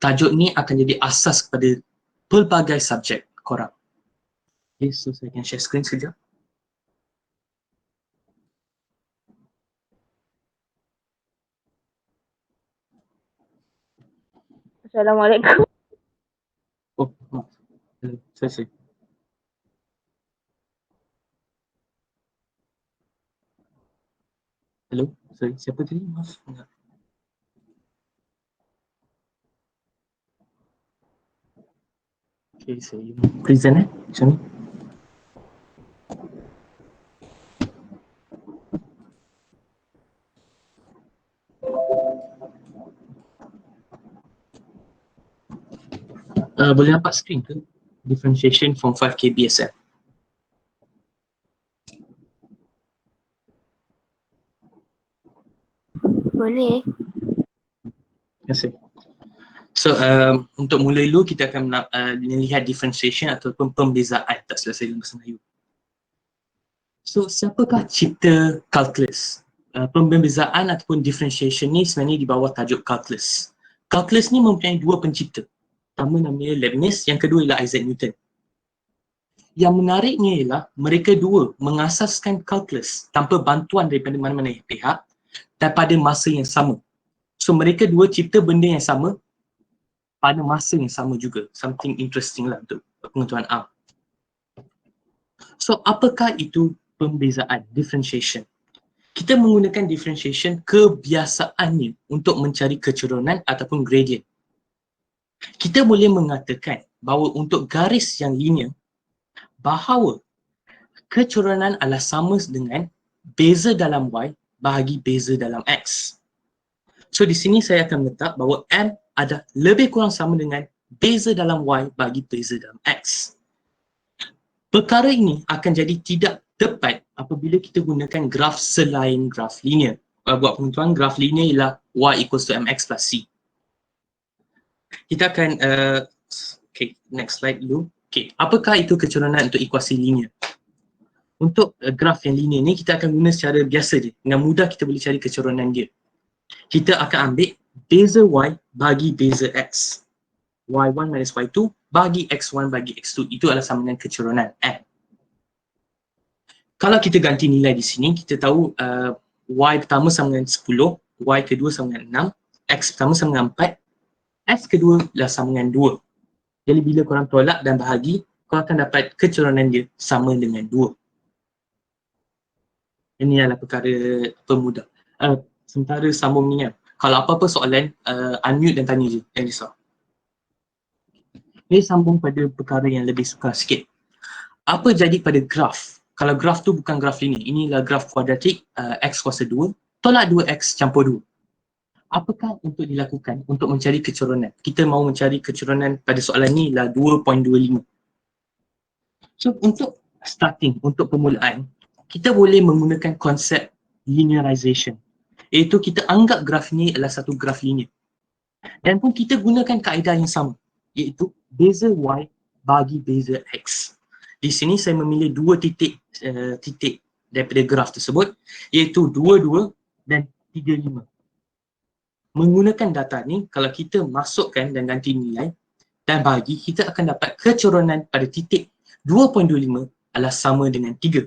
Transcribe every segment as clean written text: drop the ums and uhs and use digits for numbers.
Tajuk ni akan jadi asas kepada pelbagai subjek korang. Okay, so saya akan share screen sekejap. Assalamualaikum. Oh, maaf. Saya. Hello, sorry, siapa tadi? Maaf. Enggak. Okay, saya present macam ni. Boleh nampak screen ke? Differentiation from 5K BSF. Boleh. Terima kasih. So, untuk mula dulu kita akan melihat differentiation ataupun pembezaan, tak salah saya dalam bahasa Melayu. So, siapakah cipta calculus? Pembezaan ataupun differentiation ni sebenarnya di bawah tajuk calculus. Calculus ni mempunyai dua pencipta. Pertama namanya Leibniz, yang kedua ialah Isaac Newton. Yang menariknya ialah mereka dua mengasaskan calculus tanpa bantuan daripada mana-mana pihak dan pada masa yang sama. So, mereka dua cipta benda yang sama pada masa yang sama juga. Something interesting lah untuk pengetahuan awam. So, apakah itu pembezaan, differentiation? Kita menggunakan differentiation kebiasaannya untuk mencari keturunan ataupun gradient. Kita boleh mengatakan bahawa untuk garis yang linear, bahawa keturunan adalah sama dengan beza dalam Y bahagi beza dalam X. So di sini saya akan letak bahawa M ada lebih kurang sama dengan beza dalam Y bagi beza dalam X. Perkara ini akan jadi tidak tepat apabila kita gunakan graf selain graf linear. Buat pengetahuan, graf linear ialah Y equals to MX plus C. Kita akan, okay, next slide dulu. Okay, apakah itu keturunan untuk ekuasi linear? Untuk graf yang linear ni kita akan guna secara biasa je. Dengan mudah kita boleh cari keturunan dia. Kita akan ambil beza Y bagi beza X. Y1 minus Y2 bagi X1 bagi X2. Itu adalah sama dengan keturunan M. Kalau kita ganti nilai di sini, kita tahu Y pertama sama dengan 10, Y kedua sama dengan 6, X pertama sama dengan 4, X kedua adalah sama dengan 2. Jadi bila korang tolak dan bahagi, korang akan dapat keturunan dia sama dengan 2. Ini adalah perkara pemudah. Sementara sambung ni kan, kalau apa-apa soalan, unmute dan tanya je, jangan risau. Ini sambung pada perkara yang lebih sukar sikit. Apa jadi pada graf? Kalau graf tu bukan graf linear, inilah graf kuadratik, X kuasa 2, tolak 2X campur 2. Apakah untuk dilakukan untuk mencari keturunan? Kita mahu mencari keturunan pada soalan ni lah 2.25. So untuk starting, untuk permulaan, kita boleh menggunakan konsep linearization. Iaitu kita anggap graf ni adalah satu graf linear. Dan pun kita gunakan kaedah yang sama, iaitu beza Y bagi beza X. Di sini saya memilih dua titik daripada graf tersebut, iaitu 22 dan 35. Menggunakan data ni, kalau kita masukkan dan ganti nilai dan bagi, kita akan dapat keturunan pada titik 2.25 adalah sama dengan 3.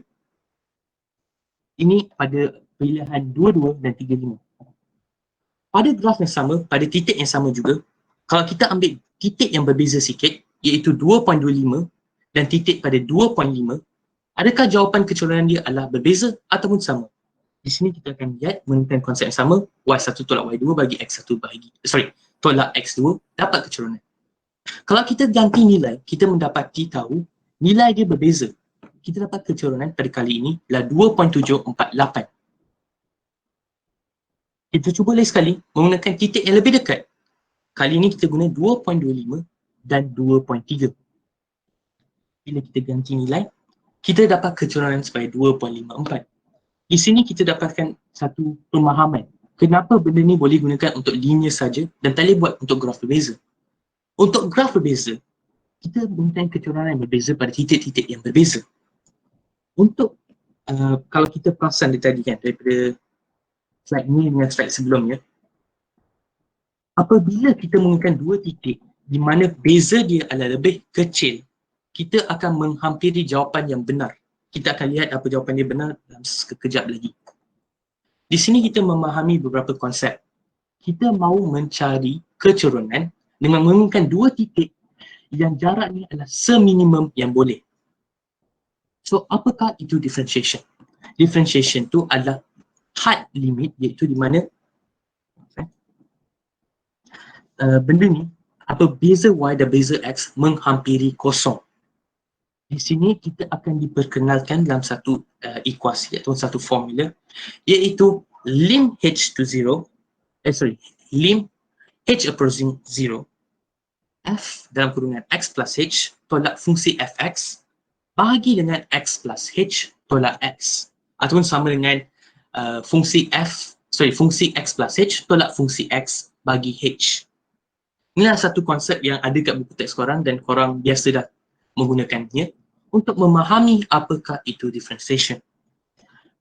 Ini pada pilihan 22 dan 35. Pada graf yang sama, pada titik yang sama juga, kalau kita ambil titik yang berbeza sikit, iaitu 2.25 dan titik pada 2.5, adakah jawapan keturunan dia adalah berbeza ataupun sama? Di sini kita akan lihat menggunakan konsep yang sama, Y1 tolak Y2 bagi X1 tolak X2 dapat keturunan. Kalau kita ganti nilai, kita mendapati tahu nilai dia berbeza. Kita dapat keturunan pada kali ini adalah 2.748. Kita cuba lagi sekali menggunakan titik yang lebih dekat. Kali ini kita guna 2.25 dan 2.3. Bila kita ganti nilai, kita dapat keturunan sebagai 2.54. Di sini kita dapatkan satu pemahaman kenapa benda ni boleh gunakan untuk linear saja dan tak boleh buat untuk graf berbeza. Untuk graf berbeza, kita gunakan keturunan yang berbeza pada titik-titik yang berbeza. Untuk kalau kita perasan tadi kan daripada slide ni dengan slide sebelumnya, Apabila kita menggunakan dua titik di mana beza dia adalah lebih kecil, kita akan menghampiri jawapan yang benar. Kita akan lihat apa jawapan dia benar dalam sekejap lagi. Di sini kita memahami beberapa konsep. Kita mahu mencari kecurunan dengan menggunakan dua titik yang jaraknya adalah seminimum yang boleh. So, apakah itu differentiation? Differentiation itu adalah hard limit, iaitu di mana benda ni, apa beza y dan beza x menghampiri kosong. Di sini kita akan diperkenalkan dalam satu ekuasi atau satu formula, iaitu lim h to 0, lim h approaching 0, f dalam kurungan x plus h tolak fungsi fx bahagi dengan x plus h tolak x, ataupun sama dengan fungsi x plus h tolak fungsi x bagi h. Inilah satu konsep yang ada kat buku teks korang dan korang biasa dah menggunakannya untuk memahami apakah itu differentiation.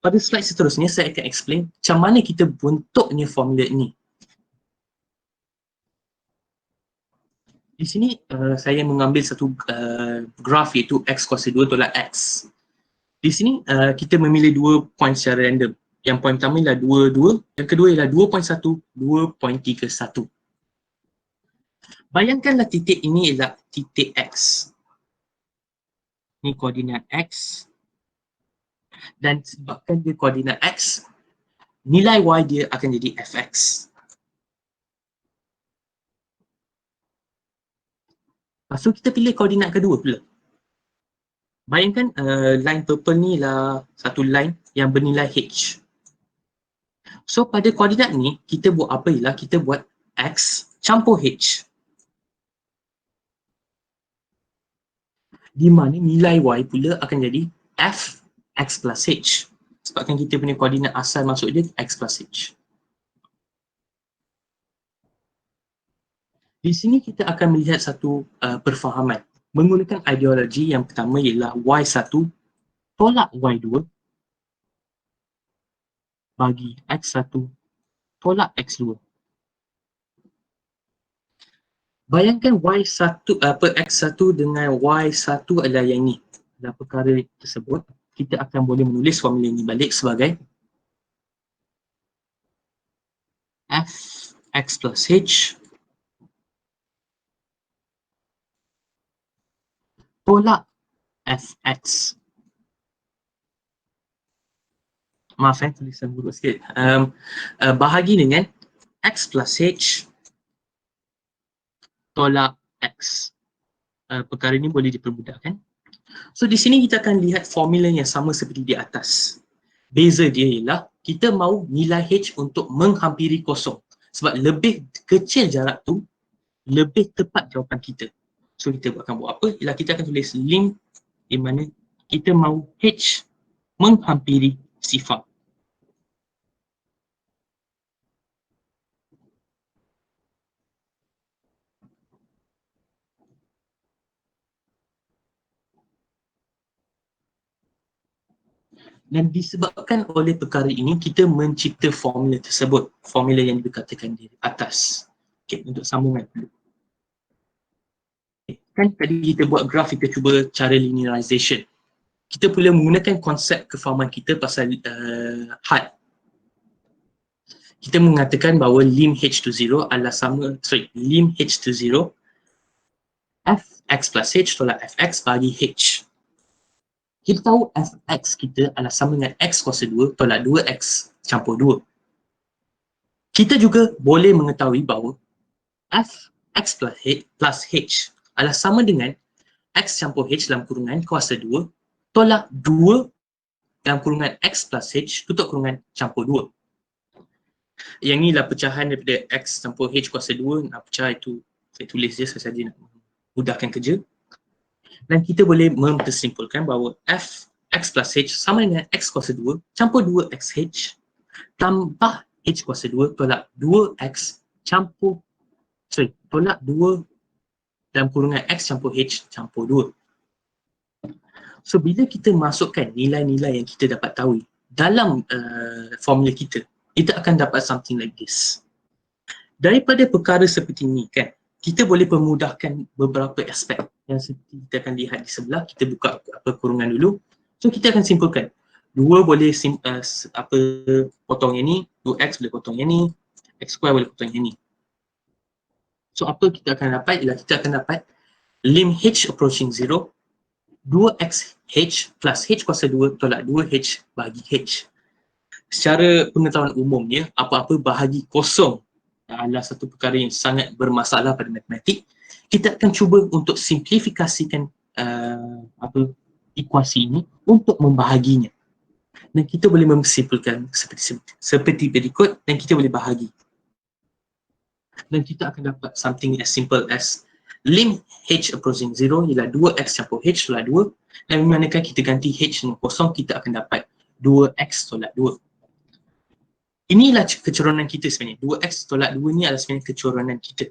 Pada slide seterusnya saya akan explain macam mana kita bentuknya formula ini. Di sini saya mengambil satu graf iaitu x kuasa 2 tolak x. Di sini kita memilih dua point secara random. Yang point pertama ialah 2, yang kedua ialah 2.1, 2.31. Bayangkanlah titik ini ialah titik x. Ini koordinat x. Dan sebabkan dia koordinat x, nilai y dia akan jadi fx. Lepas tu kita pilih koordinat kedua pula. Bayangkan line purple ni lah satu line yang bernilai h. So pada koordinat ni, kita buat apa ialah kita buat x campur h. Di mana nilai y pula akan jadi f x plus h. Sebabkan kita punya koordinat asal masuk dia x plus h. Di sini kita akan melihat satu perfahaman. Menggunakan ideologi yang pertama ialah y1 tolak y2 bagi x1 tolak x2. Bayangkan x1 dengan y1 adalah yang ni. Dalam perkara tersebut, kita akan boleh menulis formula ini balik sebagai f x plus h tolak fx. Maaf tulisan buruk sikit. Bahagi dengan x plus h tolak x. Perkara ini boleh dipermudahkan. So di sini kita akan lihat formula yang sama seperti di atas. Beza dia ialah kita mahu nilai h untuk menghampiri kosong. Sebab lebih kecil jarak tu, lebih tepat jawapan kita. So kita akan buat apa? Ialah kita akan tulis lim di mana kita mahu h menghampiri sifar. Dan disebabkan oleh perkara ini, kita mencipta formula tersebut. Formula yang dikatakan di atas. Okay, untuk sambungan dulu. Okay, kan tadi kita buat graf, kita cuba cara linearization. Kita pula menggunakan konsep kefahaman kita pasal had. Kita mengatakan bahawa lim h to 0 adalah lim h to 0 fx plus h tolak fx bagi h. Kita tahu fx kita adalah sama dengan x kuasa 2 tolak 2x campur 2. Kita juga boleh mengetahui bahawa fx plus h adalah sama dengan x campur h dalam kurungan kuasa 2 tolak 2 dalam kurungan x plus h tutup kurungan campur 2. Yang ni lah pecahan daripada x campur h kuasa 2. Nak pecah itu saya tulis je saja nak mudahkan kerja. Dan kita boleh mempersimpulkan bahawa fx plus h sama dengan x kuasa 2 campur 2xh tambah h kuasa 2 tolak 2x tolak 2 dalam kurungan x campur h campur 2. So bila kita masukkan nilai-nilai yang kita dapat tahu dalam formula kita, kita akan dapat something like this. Daripada perkara seperti ini kan, kita boleh permudahkan beberapa aspek yang seperti kita akan lihat di sebelah. Kita buka kurungan dulu. So kita akan simpulkan. 2 boleh potong yang ni, 2x boleh potong yang ni, x square boleh potong yang ni. So apa kita akan dapat ialah kita akan dapat lim h approaching 0, 2x h plus h kuasa 2 tolak 2h bagi h. Secara pengetahuan umumnya, apa-apa bahagi kosong adalah satu perkara yang sangat bermasalah pada matematik. Kita akan cuba untuk simplifikasikan ekuasi ini untuk membahaginya. Dan kita boleh menyimpulkan seperti berikut dan kita boleh bahagi. Dan kita akan dapat something as simple as lim h approaching 0 ialah 2x campur h tolak 2, dan manakala kita ganti h dengan kosong, kita akan dapat 2x tolak 2. Inilah kecoronan kita sebenarnya. 2x tolak 2 ni adalah sebenarnya kecoronan kita.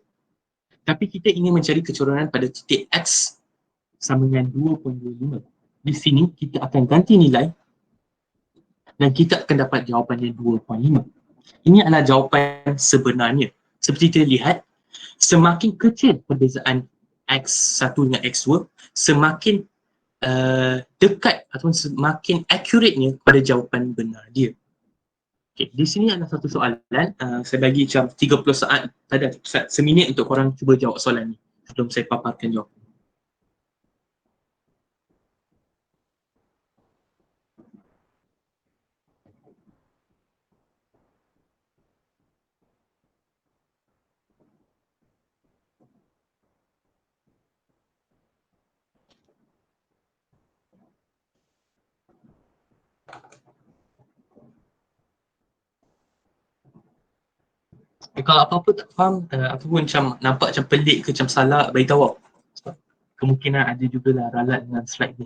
Tapi kita ingin mencari kecoronan pada titik x sama dengan 2.25. Di sini kita akan ganti nilai dan kita akan dapat jawapannya 2.5. Ini adalah jawapan sebenarnya. Seperti kita lihat, semakin kecil perbezaan x1 dengan x2, semakin dekat ataupun semakin accurate-nya pada jawapan benar dia. Okay, di sini ada satu soalan, saya bagi macam 30 saat, seminit untuk korang cuba jawab soalan ni sebelum saya paparkan jawapan. Kalau apa-apa tak faham ataupun macam nampak macam pelik ke macam salah, beritahu aku. Sebab kemungkinan ada jugalah ralat dengan slide ni.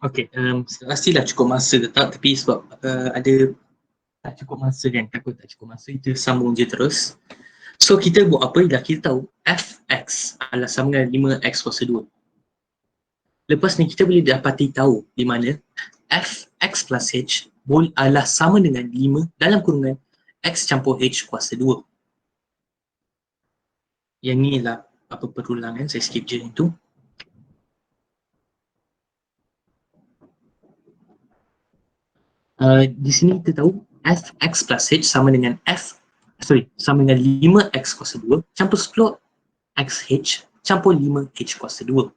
Okay, pastilah cukup masa ke tak, tapi sebab ada tak cukup masa kan, takut tak cukup masa, kita sambung je terus. So kita buat apa? Dah kita tahu fx adalah sama dengan 5x kuasa 2. Lepas ni kita boleh dapati tahu di mana fx plus h adalah sama dengan 5 dalam kurungan x campur h kuasa 2. Yang ni lah apa perulangan, saya skip je itu. Di sini kita tahu fx plus h sama dengan sama dengan 5x kuasa 2 campur 10 xh campur 5h kuasa 2.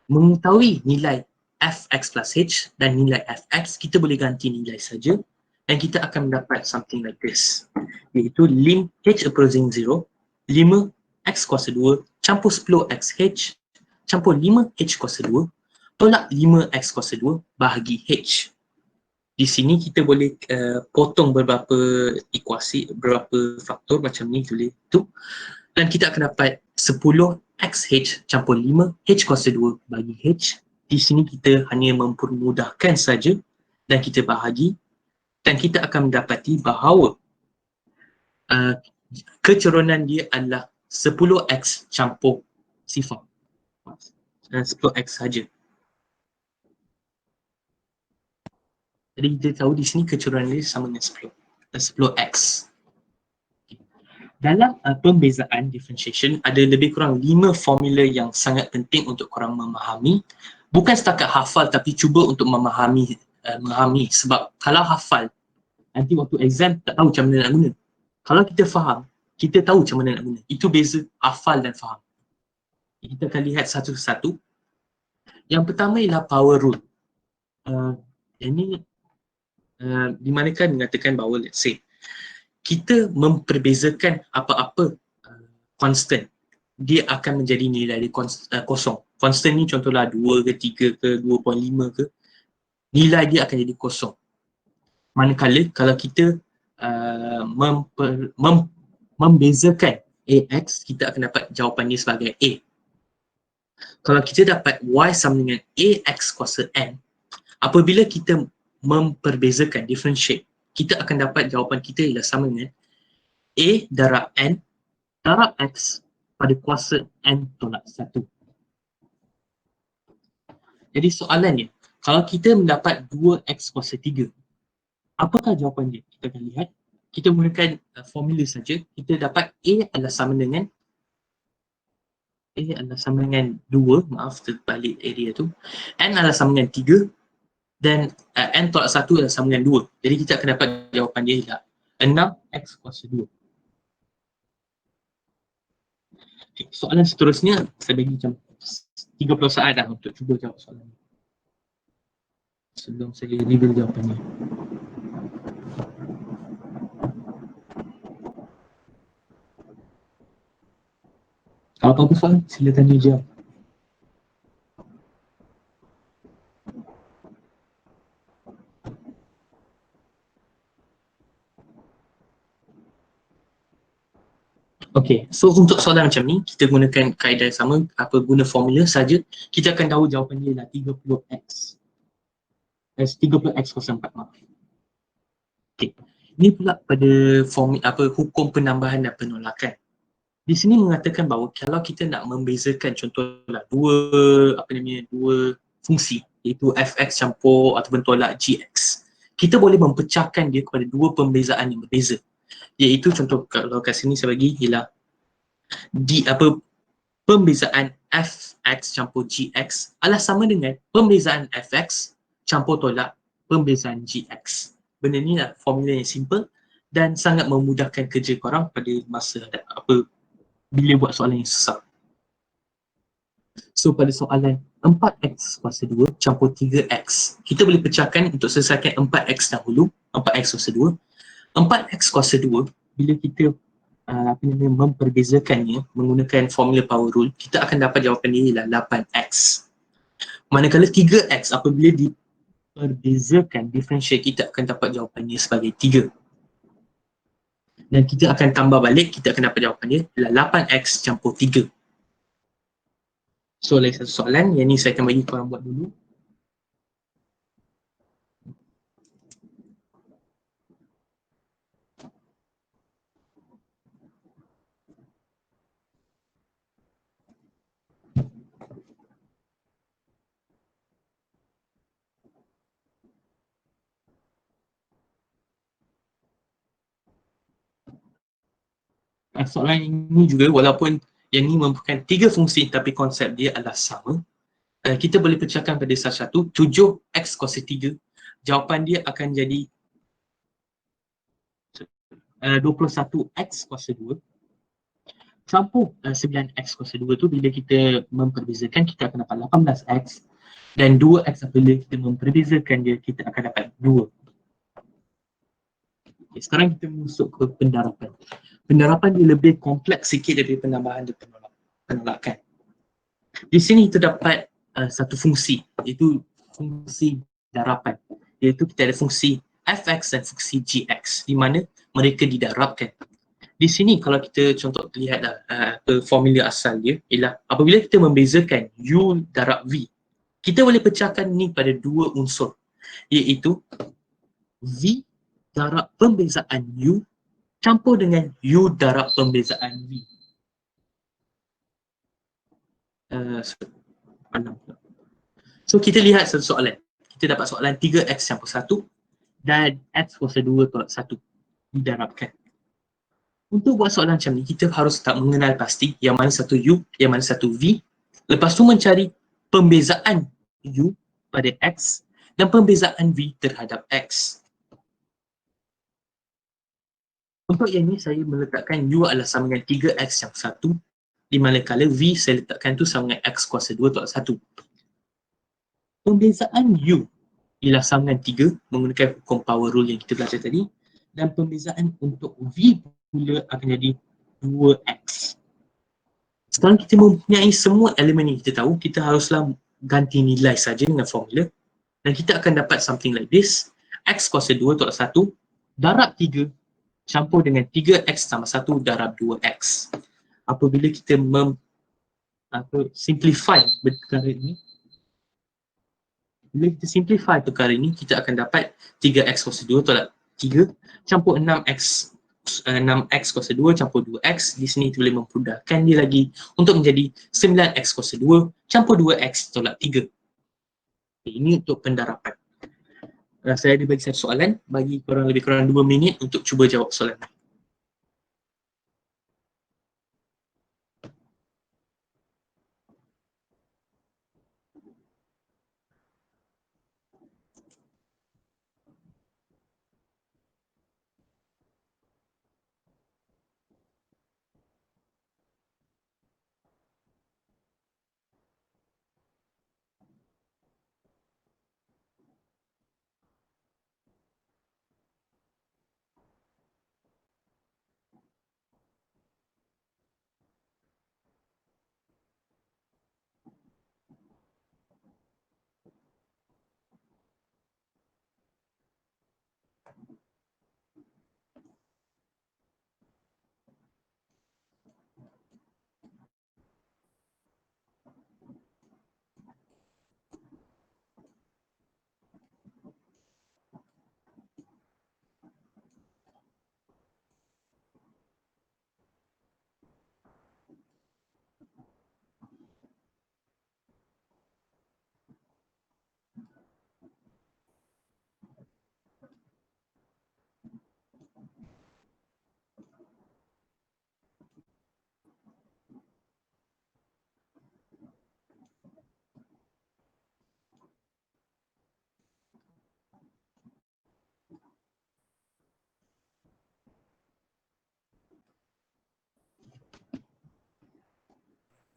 Mengetahui nilai fx plus h dan nilai fx, kita boleh ganti nilai saja dan kita akan mendapat something like this, iaitu lim h approaching 0, 5x kuasa 2 campur 10xh campur 5h kuasa 2 tolak 5x kuasa 2 bahagi h. Di sini kita boleh potong beberapa ekuasi, beberapa faktor macam ni, tulis tu, dan kita akan dapat 10xh campur 5h kuasa 2 bagi h. Di sini kita hanya mempermudahkan saja dan kita bahagi, dan kita akan mendapati bahawa kecoronan dia adalah 10x campur sifar, 10x saja. Jadi kita tahu di sini kecoronan dia sama dengan 10x. Dalam pembezaan differentiation ada lebih kurang 5 formula yang sangat penting untuk korang memahami. Bukan setakat hafal tapi cuba untuk memahami sebab kalau hafal nanti waktu exam tak tahu macam mana nak guna. Kalau kita faham, kita tahu macam mana nak guna. Itu beza hafal dan faham. Kita akan lihat satu-satu. Yang pertama ialah power rule. Ini di mana kan mengatakan bahawa let's say kita memperbezakan apa-apa constant, dia akan menjadi nilai dia kosong. Constant ni contohlah 2 ke 3 ke 2.5 ke, nilai dia akan jadi kosong. Manakala kalau kita membezakan AX, kita akan dapat jawapan dia sebagai A. Kalau kita dapat Y sama dengan AX kuasa N, apabila kita memperbezakan, differentiate, kita akan dapat jawapan kita ialah sama dengan A darab N darab X pada kuasa N tolak 1. Jadi soalannya, kalau kita mendapat 2X kuasa 3, apakah jawapan dia? Kita akan lihat. Kita menggunakan formula saja. Kita dapat A adalah sama dengan 2, maaf terbalik area tu. N adalah sama dengan 3 dan N tolak 1 adalah sama dengan 2. Jadi kita akan dapat jawapan dia ialah 6X kuasa 2. Okay, soalan seterusnya, saya bagi macam 30 saat dah untuk cuba jawab soalan ni. Sebelum saya reveal jawapannya. Kalau apa-apa soalan, sila tanya je. Okay, so untuk soalan macam ni, kita gunakan kaedah yang sama, guna formula saja, kita akan tahu jawapan dia adalah 30X. 30X kuasa 4, maaf. Okay, ini pula pada hukum penambahan dan penolakan. Di sini mengatakan bahawa kalau kita nak membezakan contohlah dua fungsi, iaitu fx campur ataupun tolak gx, kita boleh mempecahkan dia kepada dua pembezaan yang berbeza. Iaitu contoh kalau kat sini saya bagi ialah pembezaan fx campur gx adalah sama dengan pembezaan fx campur tolak pembezaan gx. Benda ni lah formula yang simple dan sangat memudahkan kerja korang pada masa bila buat soalan yang susah. So pada soalan 4x kuasa 2 campur 3x, kita boleh pecahkan untuk selesaikan 4x dahulu, 4x kuasa 2. 4x kuasa 2, bila kita memperbezakannya menggunakan formula power rule, kita akan dapat jawapan dia ialah 8x. Manakala 3x apabila diperbezakan, differentiate, kita akan dapat jawapannya sebagai 3. Dan kita akan tambah balik, kita akan dapat jawapannya ialah 8x campur 3. So lagi satu soalan, yang ni saya akan bagi korang buat dulu. Soalan ini juga, walaupun yang ini merupakan 3 fungsi tapi konsep dia adalah sama, kita boleh pecahkan pada satu 7x kuasa 3, jawapan dia akan jadi 21x kuasa 2 campur 9x kuasa 2 tu, bila kita memperbezakan kita akan dapat 18x, dan 2x apabila kita memperbezakan dia kita akan dapat 2. Okay, sekarang kita masuk ke pendarapan. Pendarapan dia lebih kompleks sikit daripada penambahan dan penolakan. Di sini kita dapat satu fungsi, iaitu fungsi darapan. Iaitu kita ada fungsi fx dan fungsi gx, di mana mereka didarabkan. Di sini kalau kita contoh lihatlah formula asal dia ialah apabila kita membezakan u darab v, kita boleh pecahkan ni pada dua unsur, iaitu v darab pembezaan u campur dengan u darab pembezaan v. So kita lihat satu soalan. Kita dapat soalan 3x campur 1 dan x kuasa 2 tolak 1 didarabkan. Untuk buat soalan macam ni, kita harus tak mengenal pasti yang mana satu U, yang mana satu V. Lepas tu mencari pembezaan U pada X dan pembezaan V terhadap X. Untuk yang ni saya meletakkan U adalah sama dengan 3X yang 1, di manakala V saya letakkan tu sama dengan X kuasa 2 tolak 1. Pembezaan U ialah sama dengan 3 menggunakan hukum power rule yang kita belajar tadi, dan pembezaan untuk V pula akan jadi 2X. Sekarang kita mempunyai semua elemen yang kita tahu, kita haruslah ganti nilai saja dengan formula dan kita akan dapat something like this. X kuasa 2 tolak 1 darab 3 campur dengan 3X tambah 1 darab 2X. Apabila kita simplify perkara ini, bila kita simplify perkara ini, kita akan dapat 3X kuasa 2 tolak 3 campur 6X kuasa 2 campur 2X. Di sini kita boleh memudahkan dia lagi untuk menjadi 9X kuasa 2 campur 2X tolak 3. Ini untuk pendarapan. Saya ada bagi satu soalan, bagi lebih kurang 2 minit untuk cuba jawab soalan.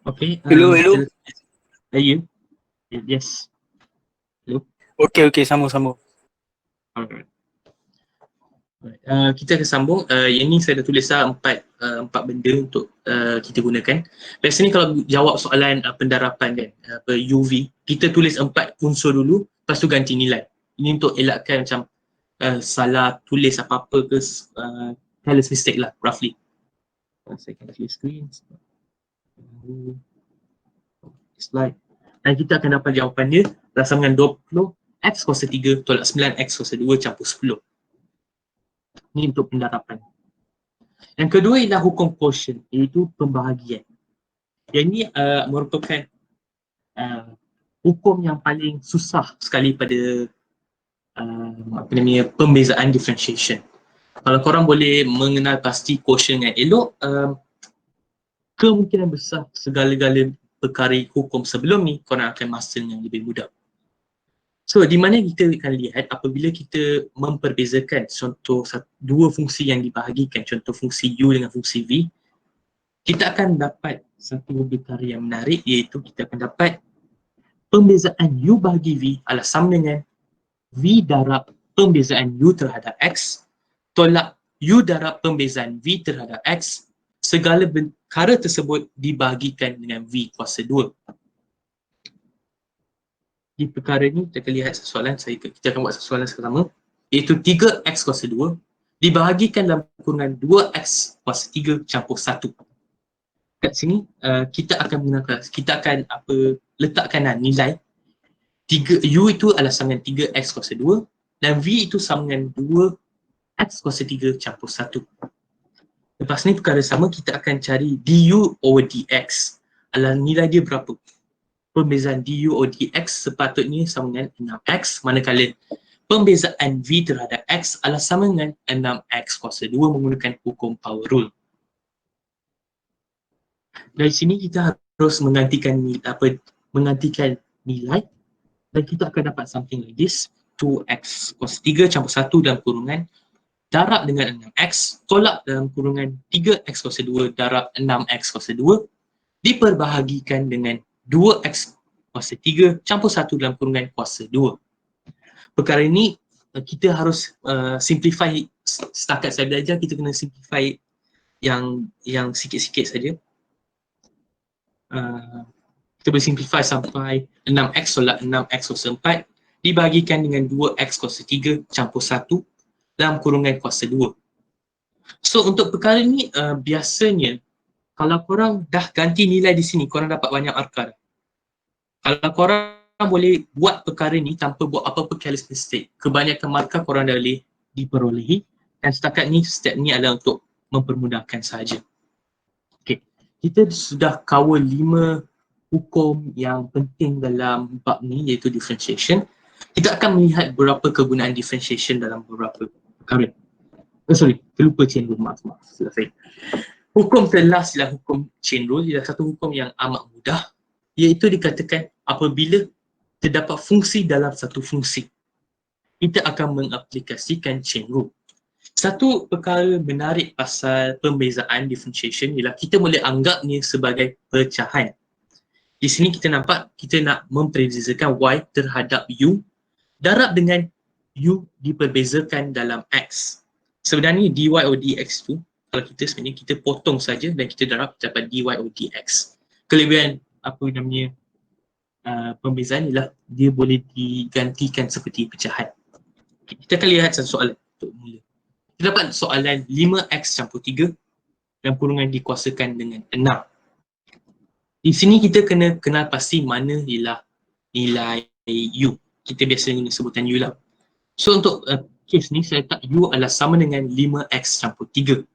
Okay. Hello. Ya. Yes. Hello. Okay, sambung. Alright. Kita akan sambung. Yang ni saya dah tulis empat benda untuk kita gunakan. Biasanya kalau jawab soalan pendarapan kan, UV, kita tulis 4 unsur dulu, lepas tu ganti nilai. Ini untuk elakkan macam salah tulis apa-apa ke careless mistake lah, roughly. Saya akan clear screen. Slide. Dan kita akan dapat jawapan dia sama dengan 20 X kuasa 3 tolak 9 X kuasa 2 campur 10. Ini untuk pendarapan. Yang kedua ialah hukum quotient, iaitu pembahagian. Yang ini merupakan hukum yang paling susah sekali pada pembezaan differentiation. Kalau korang boleh mengenal pasti quotient dengan elok, kemungkinan besar segala-gala perkara hukum sebelum ni korang akan master yang lebih mudah. So, di mana kita akan lihat apabila kita memperbezakan contoh dua fungsi yang dibahagikan, contoh fungsi U dengan fungsi V, kita akan dapat satu perkara yang menarik, iaitu kita akan dapat pembezaan U bahagi V adalah sama dengan V darab pembezaan U terhadap X tolak U darab pembezaan V terhadap X, segala perkara tersebut dibahagikan dengan V kuasa 2. Di perkara ni kita akan lihat soalan, kita akan buat soalan pertama, iaitu 3X kuasa 2 dibahagikan dalam kurungan 2X kuasa 3 campur 1. Kat sini kita akan letakkan nilai 3U itu adalah sama dengan 3X kuasa 2 dan V itu sama dengan 2X kuasa 3 campur 1. Lepas ni perkara sama, kita akan cari DU over DX adalah nilai dia berapa. Pembezaan DU over DX sepatutnya sama dengan 6X, manakala pembezaan V terhadap X adalah sama dengan 6X kuasa 2 menggunakan hukum power rule. Dari sini kita harus menggantikan nilai dan kita akan dapat something like this. 2x kuasa 3 campur 1 dalam kurungan darab dengan 6x tolak dalam kurungan 3x kuasa 2 darab 6x kuasa 2 diperbahagikan dengan 2x kuasa 3 campur 1 dalam kurungan kuasa 2. Perkara ini kita harus simplify. Setakat saya belajar kita kena simplify yang sikit-sikit saja. Kita boleh simplify sampai 6x tolak 6x kuasa 4 dibahagikan dengan 2x kuasa 3 campur 1 dalam kurungan kuasa 2. So untuk perkara ni biasanya kalau korang dah ganti nilai di sini, korang dapat banyak markah. Kalau korang boleh buat perkara ni tanpa buat apa-apa careless mistake, kebanyakan markah korang dah boleh diperolehi dan setakat ni step ni adalah untuk mempermudahkan sahaja. Okay. Kita sudah cover 5 hukum yang penting dalam bab ni iaitu differentiation. Kita akan melihat beberapa kegunaan differentiation dalam beberapa perkara. Terlupa chain rule, maaf. Selesai. Hukum ke-last ialah hukum chain rule, ialah satu hukum yang amat mudah, iaitu dikatakan apabila terdapat fungsi dalam satu fungsi, kita akan mengaplikasikan chain rule. Satu perkara menarik pasal pembezaan differentiation ialah kita boleh anggapnya sebagai pecahan. Di sini kita nampak kita nak memperbezakan y terhadap u darab dengan u diperbezakan dalam x. Sebenarnya dy over dx tu kalau kita sebenarnya kita potong saja dan kita darab dapat dy over dx. Kelebihan apa namanya pembezaan ialah dia boleh digantikan seperti pecahan. Kita akan lihat satu soalan untuk mula. Kita dapat soalan 5x campur 3 dan kurungan dikuasakan dengan 6. Di sini kita kena kenal pasti mana ialah nilai u. Kita biasa guna sebutan u lah. So untuk case ni saya letak u adalah sama dengan 5x campur 3.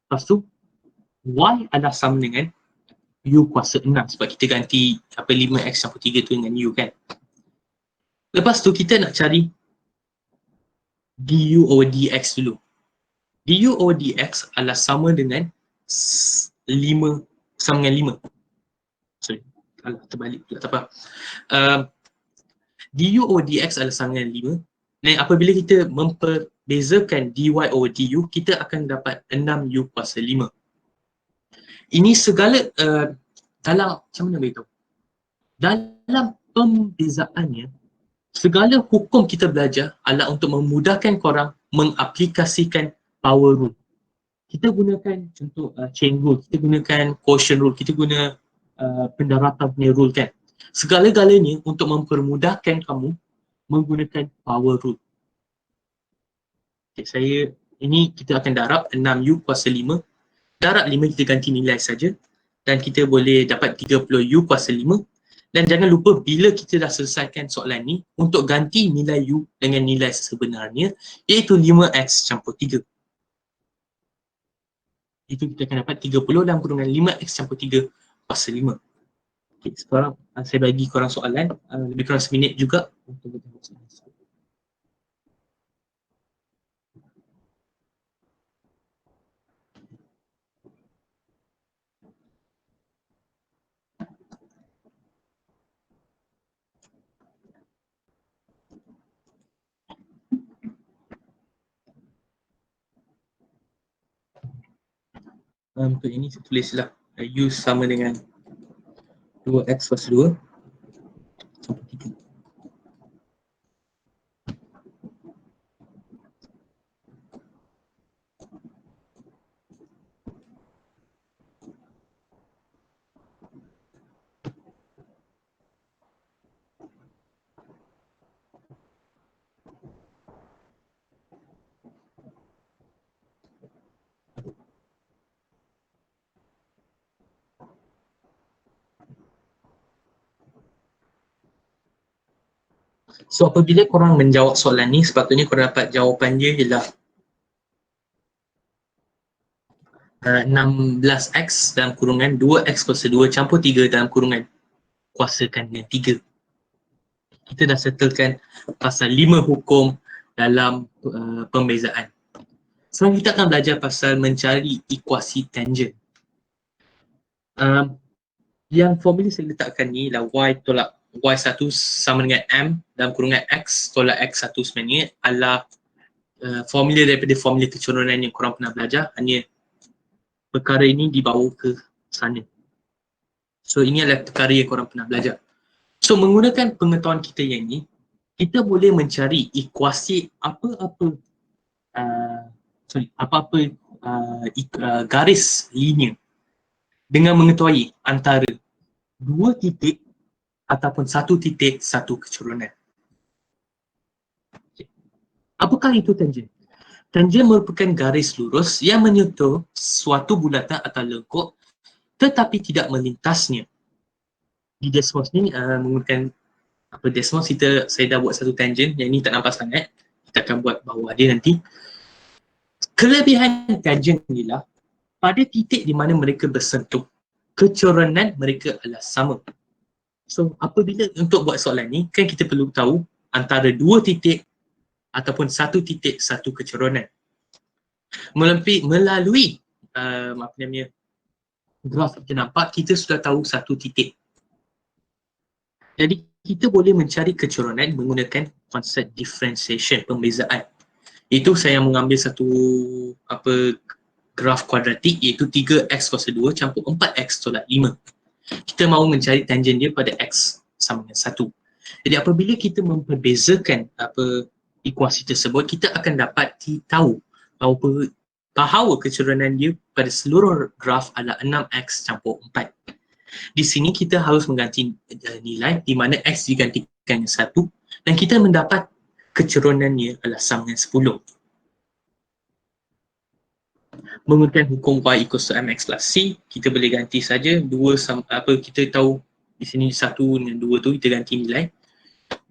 Lepas tu y adalah sama dengan u kuasa 6 sebab kita ganti 5x campur 3 tu dengan u kan. Lepas tu kita nak cari du over dx dulu. Du over dx adalah sama dengan 5 sama dengan 5. Terbalik pula, tak apa. Du over dx adalah sama dengan 5 dan apabila kita memperbezakan dy over du, kita akan dapat 6u kuasa 5. Ini segala dalam macam mana beritahu? Dalam pembezaannya, segala hukum kita belajar adalah untuk memudahkan korang mengaplikasikan power rule. Kita gunakan contoh chain rule, kita gunakan quotient rule, kita guna pendaratan punya rule kan. Segala-galanya untuk mempermudahkan kamu menggunakan power rule. Okay, ini kita akan darab 6u kuasa 5. Darab 5 kita ganti nilai saja dan kita boleh dapat 30u kuasa 5. Dan jangan lupa bila kita dah selesaikan soalan ni untuk ganti nilai u dengan nilai sebenarnya iaitu 5x campur 3. Itu kita akan dapat 30 dalam kurungan 5x campur 3 kuasa 5. Okay, sekarang saya bagi korang soalan lebih kurang seminit juga untuk bertemu soalan. Untuk ini saya tulislah u sama dengan 2x kuasa 2 campur 3. So apabila korang menjawab soalan ni, sepatutnya korang dapat jawapan dia ialah 16x dalam kurungan 2x kuasa 2 campur 3 dalam kurungan kuasakan dengan 3. Kita dah settlekan pasal 5 hukum dalam pembezaan. Sekarang kita akan belajar pasal mencari ekuasi tangent. Yang formula saya letakkan ni lah y tolak y1 sama dengan m dalam kurungan x tolak x1 sebenarnya adalah formula daripada formula kecurunan yang korang pernah belajar, hanya perkara ini dibawa ke sana. So ini adalah perkara yang korang pernah belajar. So menggunakan pengetahuan kita yang ni, kita boleh mencari ekuasi apa-apa garis linear dengan mengetahui antara dua titik ataupun satu titik satu kecurunan. Apakah itu tangen? Tangen merupakan garis lurus yang menyentuh suatu bulatan atau lengkuk tetapi tidak melintasnya. Di Desmos ni menggunakan Desmos, saya dah buat satu tangen, yang ni tak nampak sangat. Kita akan buat bawah dia nanti. Kelebihan tangen inilah pada titik di mana mereka bersentuh, kecurunan mereka adalah sama. So apabila untuk buat soalan ni, kan kita perlu tahu antara dua titik ataupun satu titik satu kecurunan. Melalui graf kita nampak, kita sudah tahu satu titik. Jadi kita boleh mencari kecurunan menggunakan konsep differentiation, pembezaan. Itu saya mengambil satu graf kuadratik, iaitu 3x kuasa 2 campur 4x tolak 5. Kita mahu mencari tangen dia pada x sama dengan 1. Jadi apabila kita memperbezakan ekuasi tersebut, kita akan dapat tahu bahawa kecurunan dia pada seluruh graf adalah 6x campur 4. Di sini kita harus mengganti nilai di mana x digantikan dengan 1 dan kita mendapat kecurunannya adalah sama dengan 10. Menggunakan hukum y equals to mx plus c, kita boleh ganti saja kita tahu di sini 1 dengan 2 tu kita ganti nilai.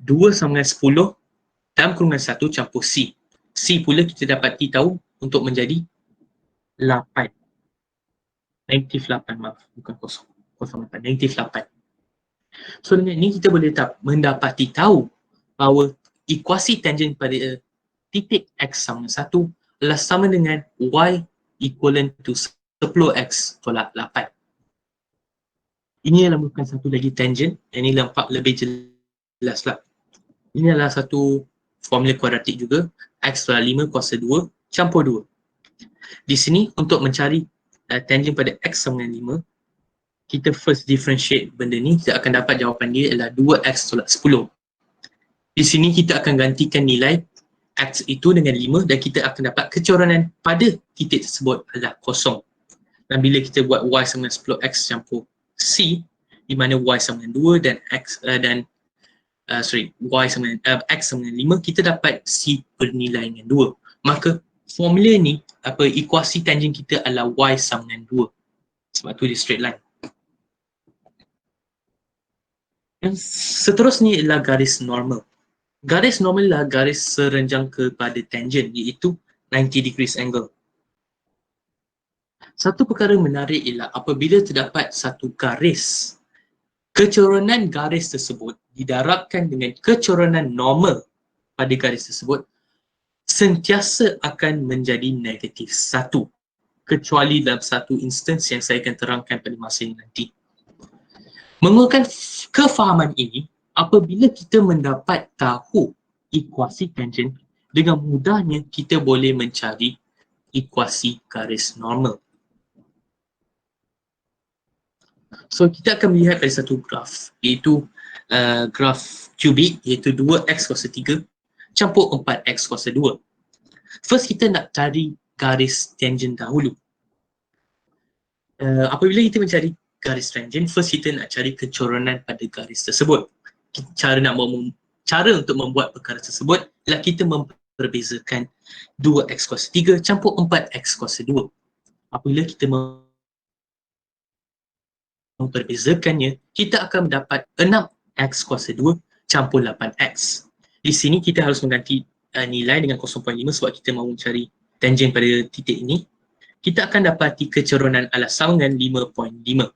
2 sama dengan 10 dalam kurungan 1 campur c. C pula kita dapati tahu untuk menjadi 8. Negatif 8, maaf, bukan kosong. 8, negatif 8. So dengan ini kita boleh mendapati tahu bahawa ekuasi tangen pada titik x sama 1 adalah sama dengan y equivalent to 10x tolak 8. Ini adalah bukan satu lagi tangen, yang ini nampak lebih jelas lah. Ini adalah satu formula kuadratik juga, x tolak 5 kuasa 2 campur 2. Di sini untuk mencari tangen pada x sama dengan 5, kita first differentiate benda ni, kita akan dapat jawapan dia adalah 2x tolak 10. Di sini kita akan gantikan nilai x itu dengan 5 dan kita akan dapat kecurunan pada titik tersebut adalah kosong. Dan bila kita buat y sama dengan 10x campur c, di mana y sama dengan 2 dan y sama dengan x sama dengan 5, kita dapat c bernilai dengan 2. Maka formula ni, ekuasi tangen kita adalah y sama dengan 2. Sebab tu dia straight line. Dan seterusnya ialah garis normal. Garis normal adalah garis serenjang kepada tangen, iaitu 90 degrees angle. Satu perkara menarik ialah apabila terdapat satu garis, kecurunan garis tersebut didarabkan dengan kecurunan normal pada garis tersebut sentiasa akan menjadi negatif 1, kecuali dalam satu instance yang saya akan terangkan pada masa ini nanti. Menggunakan kefahaman ini, apabila kita mendapat tahu ekuasi tangen, dengan mudahnya kita boleh mencari ekuasi garis normal. So kita akan melihat pada satu graf, iaitu graf kubik, iaitu 2x kuasa 3 campur 4x kuasa 2. First kita nak cari garis tangen dahulu. Apabila kita mencari garis tangen, first kita nak cari kecurunan pada garis tersebut. Cara untuk membuat perkara tersebut ialah kita memperbezakan 2x kuasa 3 campur 4x kuasa 2. Apabila kita memperbezakannya, kita akan mendapat 6x kuasa 2 campur 8x. Di sini kita harus mengganti nilai dengan 0.5 sebab kita mahu mencari tangen pada titik ini. Kita akan dapati kecurunan adalah sama dengan 5.5.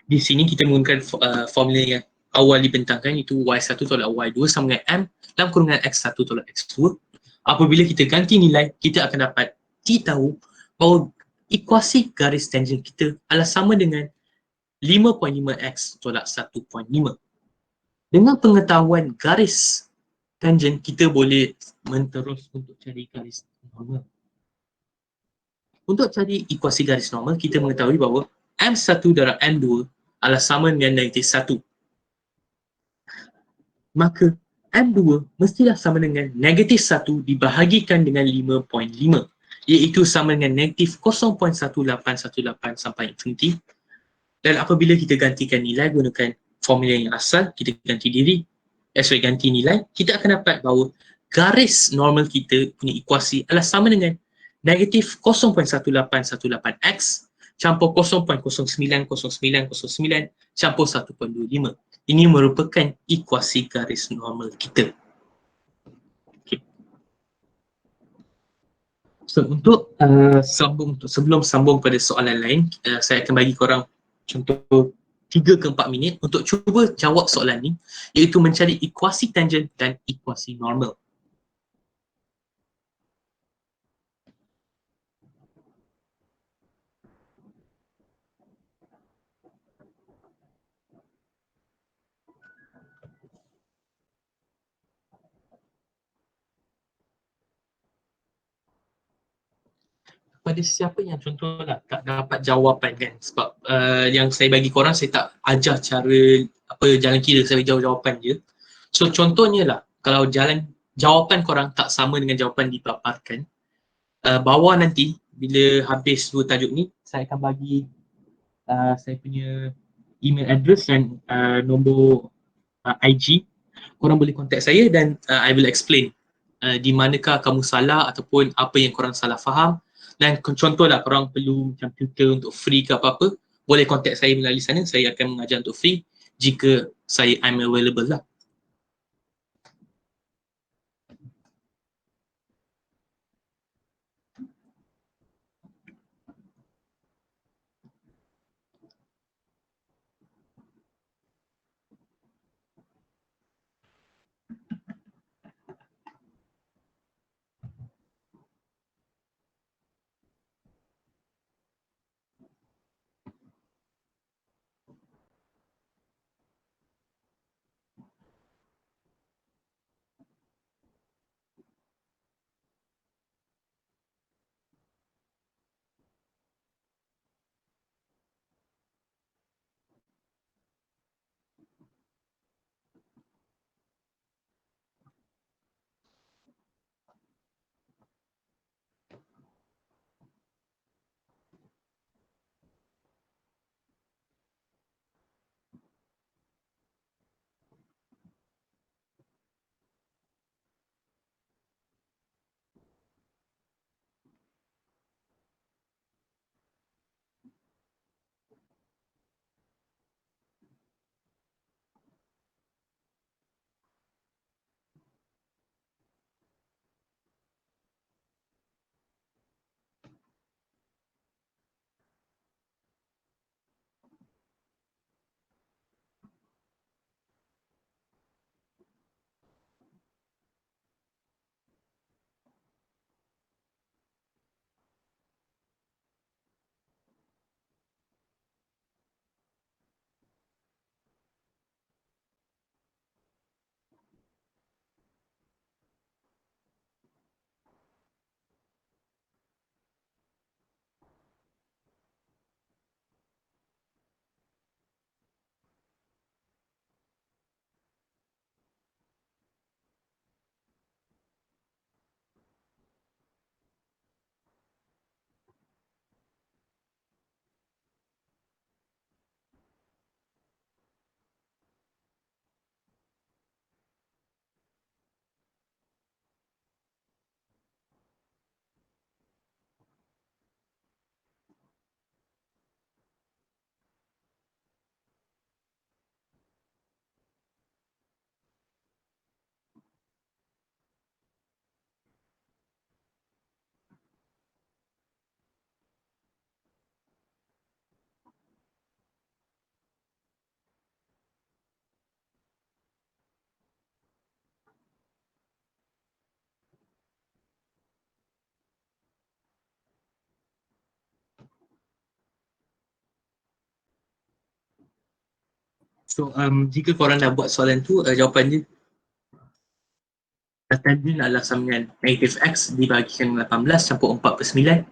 Di sini kita menggunakan formula yang awal dibentangkan, iaitu y1 tolak y2 sama dengan m dalam kurungan x1 tolak x2. Apabila kita ganti nilai, kita akan dapat tahu bahawa ekuasi garis tangen kita adalah sama dengan 5.5x tolak 1.5. Dengan pengetahuan garis tangent, kita boleh menterus untuk cari garis normal. Untuk cari ekuasi garis normal, kita mengetahui bahawa M1 darab M2 adalah sama dengan negatif 1. Maka M2 mestilah sama dengan negatif 1 dibahagikan dengan 5.5, iaitu sama dengan negatif 0.1818 sampai infinity. Dan apabila kita gantikan nilai gunakan formula yang asal, kita ganti diri, ganti nilai, kita akan dapat bahawa garis normal kita punya ekuasi adalah sama dengan negatif 0.1818x campur 0.090909 campur 1.25. Ini merupakan ekuasi garis normal kita. Okay. So, sebelum sambung pada soalan lain, saya akan bagi korang contoh 3 ke 4 minit untuk cuba jawab soalan ni, iaitu mencari ekuasi tangent dan ekuasi normal. Pada siapa yang contohlah tak dapat jawapan kan, sebab yang saya bagi korang, saya tak ajar cara jalan kira, saya jawab jawapan je. So contohnya lah, kalau jawapan korang tak sama dengan jawapan dipaparkan, bawah nanti bila habis 2 tajuk ni, saya akan bagi saya punya email address dan nombor IG. Korang boleh contact saya dan I will explain di manakah kamu salah ataupun apa yang korang salah faham. Dan contohlah korang perlu macam tutor untuk free ke apa-apa, boleh contact saya melalui sana, saya akan mengajar untuk free jika I'm available lah. So jika korang dah buat soalan tu, jawapan dia tangent adalah sambungan negatif X dibahagikan 18 campur 4/9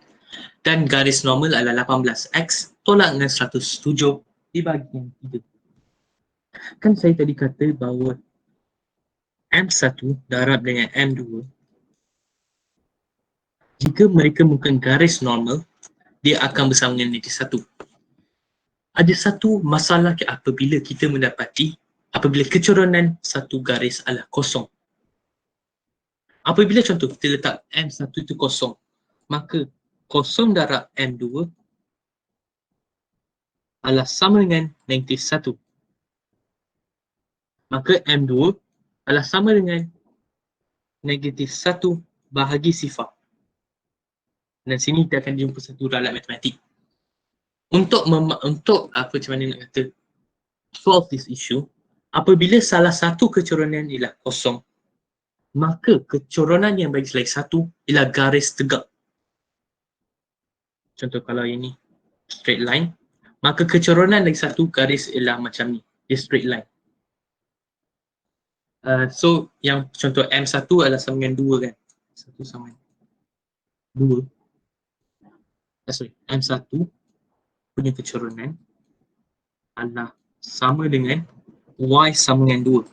dan garis normal adalah 18X tolak dengan 107 dibahagikan 3. Kan saya tadi kata bahawa M1 darab dengan M2, jika mereka menggunakan garis normal, dia akan bersama dengan negatif 1. Ada satu masalah apabila kita mendapati apabila kecoronan satu garis adalah kosong. Apabila contoh kita letak M1 itu kosong, maka kosong darab M2 adalah sama dengan negatif 1. Maka M2 adalah sama dengan negatif 1 bahagi sifar. Dan sini kita akan jumpa satu ralat matematik. Untuk macam mana nak kata solve this issue, apabila salah satu kecoronan ialah kosong, maka kecoronan yang bagi selai satu ialah garis tegak. Contoh kalau ini straight line, maka kecoronan lagi satu garis ialah macam ni, dia straight line. So yang contoh M1 adalah sama dengan 2 kan. 1 sama dengan 2. M1 punya kecoronan adalah sama dengan Y sama dengan 2.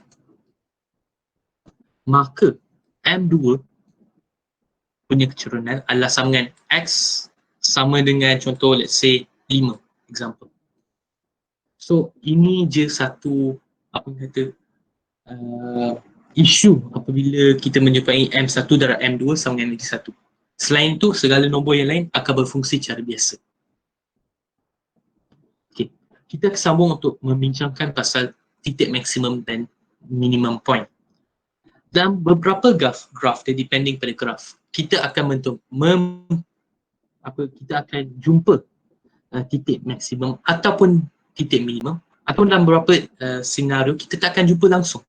Maka M2 punya kecoronan adalah sama dengan X sama dengan contoh let's say 5 example. So ini je satu kata isu apabila kita menjumpai M1 darab M2 sama dengan negatif 1. Selain tu segala nombor yang lain akan berfungsi cara biasa. Okay. Kita sambung untuk membincangkan pasal titik maksimum dan minimum point. Dan beberapa graf dia depending pada graf. Kita akan kita akan jumpa titik maksimum ataupun titik minimum, atau dalam beberapa senario kita tak akan jumpa langsung.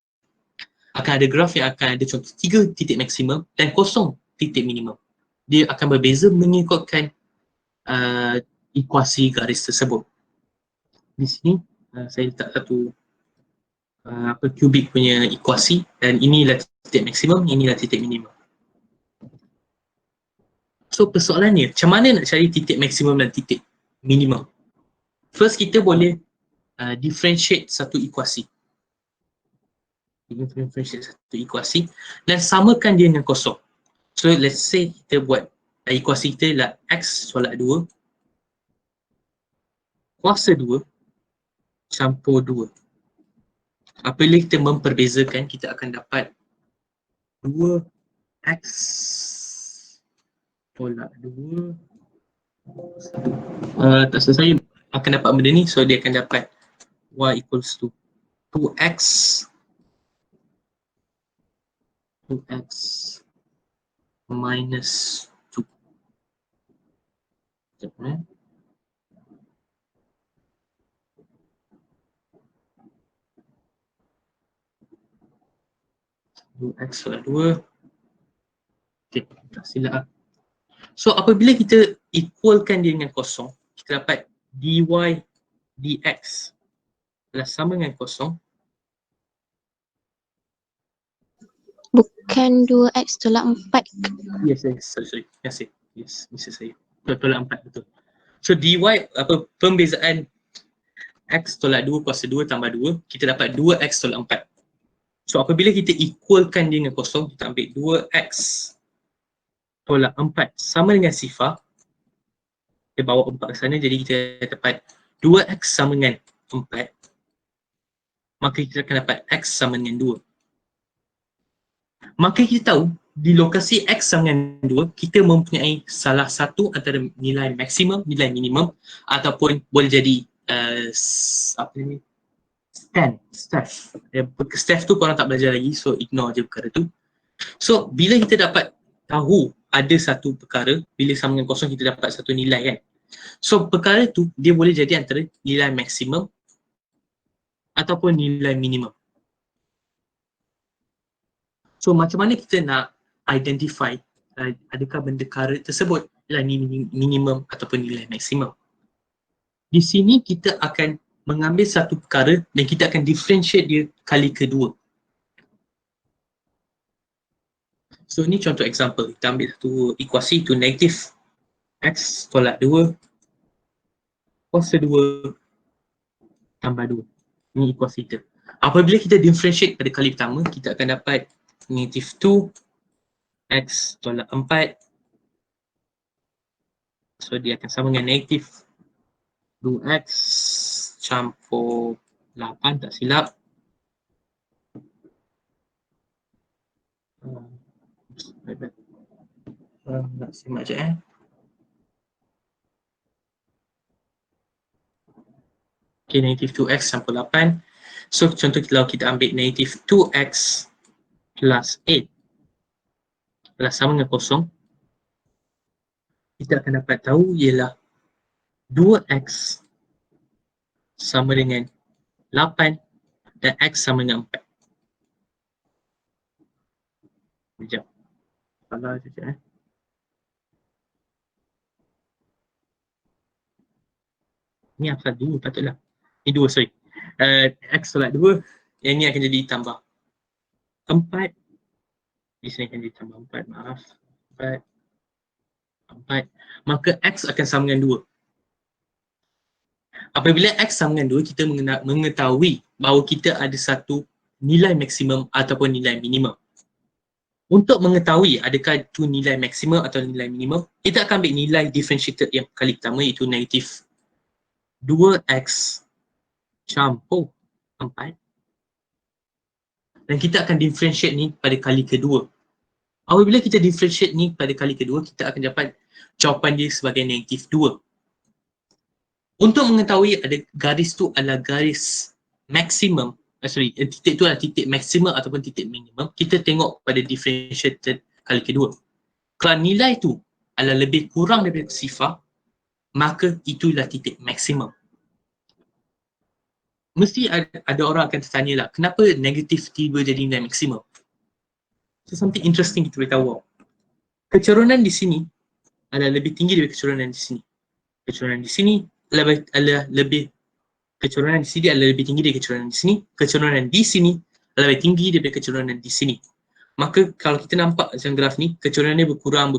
Akan ada graf yang akan ada contoh 3 titik maksimum dan 0 titik minimum. Dia akan berbeza mengikutkan ekuasi garis tersebut. Di sini saya letak satu kubik punya ekuasi dan inilah titik maksimum, inilah titik minimum. So persoalannya, macam mana nak cari titik maksimum dan titik minimum? First kita boleh differentiate satu ekuasi. Differentiate satu ekuasi dan samakan dia dengan kosong. So let's say kita buat ekuasi kita ialah X tolak 2 kuasa 2 campur 2. Apabila kita memperbezakan, kita akan dapat 2X tolak 2 tak saya akan dapat benda ni, so dia akan dapat Y equals to 2X minus 2. Sekejap, 2X tolak 2. Okay, tak silap. So apabila kita equalkan dia dengan kosong, kita dapat dy dx adalah sama dengan kosong. Bukan 2x tolak 4. Yes, sorry. Yes, mistake saya. Tolak 4, betul. So dy, pembezaan x tolak 2 kuasa 2 tambah 2, kita dapat 2x tolak 4. So apabila kita equalkan dia dengan kosong, kita ambil 2x tolak 4 sama dengan sifar. Kita bawa 4 ke sana, jadi kita dapat 2x sama dengan 4. Maka kita akan dapat x sama dengan 2. Maka kita tahu di lokasi x sama dengan 2, kita mempunyai salah satu antara nilai maksimum, nilai minimum, ataupun boleh jadi Steph tu korang tak belajar lagi, so ignore je perkara tu. So bila kita dapat tahu ada satu perkara, bila sama dengan kosong kita dapat satu nilai kan. So perkara tu dia boleh jadi antara nilai maksimum ataupun nilai minimum. So macam mana kita nak identify adakah benda perkara tersebut adalah minimum ataupun nilai maksimum. Di sini kita akan mengambil satu perkara dan kita akan differentiate dia kali kedua. So ni contoh example. Kita ambil satu equasi tu negatif x tolak 2 kuasa 2 tambah 2. Ini equasi kita. Apabila kita differentiate pada kali pertama, kita akan dapat negatif 2 x tolak 4. So dia akan sama dengan negatif 2x campur 8, tak silap. Nak simak je Okay, negatif 2x campur 8. So contoh kalau kita ambil negatif 2x plus 8 adalah sama dengan kosong, kita akan dapat tahu ialah 2x sama dengan 8 dan x sama dengan 4. Sekejap. Salah sekejap Ni asal 2 patutlah. Ni 2, sorry. X tolak 2, yang ni akan jadi tambah 4. Di sini akan jadi tambah 4, maaf. 4. Maka x akan sama dengan 2. Apabila x sama dengan 2, kita mengetahui bahawa kita ada satu nilai maksimum ataupun nilai minimum. Untuk mengetahui adakah itu nilai maksimum atau nilai minimum, kita akan ambil nilai differentiated yang kali pertama, iaitu negatif 2x campur 4. Dan kita akan differentiate ni pada kali kedua. Apabila kita differentiate ni pada kali kedua, kita akan dapat jawapan dia sebagai negatif 2. Untuk mengetahui ada garis tu adalah garis maksimum, titik tu adalah titik maksimum ataupun titik minimum, kita tengok pada differentiated kali kedua. Kalau nilai tu adalah lebih kurang daripada sifar, maka itulah titik maksimum. Mesti ada orang akan tertanya lah, kenapa negatif tiba jadi nilai maksimum? So something interesting kita boleh tahu. Kecerunan di sini adalah lebih tinggi daripada kecerunan di sini. Kecerunan di sini adalah lebih kecerunan di sini adalah lebih tinggi dari kecerunan di sini. Kecerunan di sini adalah lebih tinggi daripada kecerunan di sini. Maka kalau kita nampak macam graf ni, kecurunannya berkurang.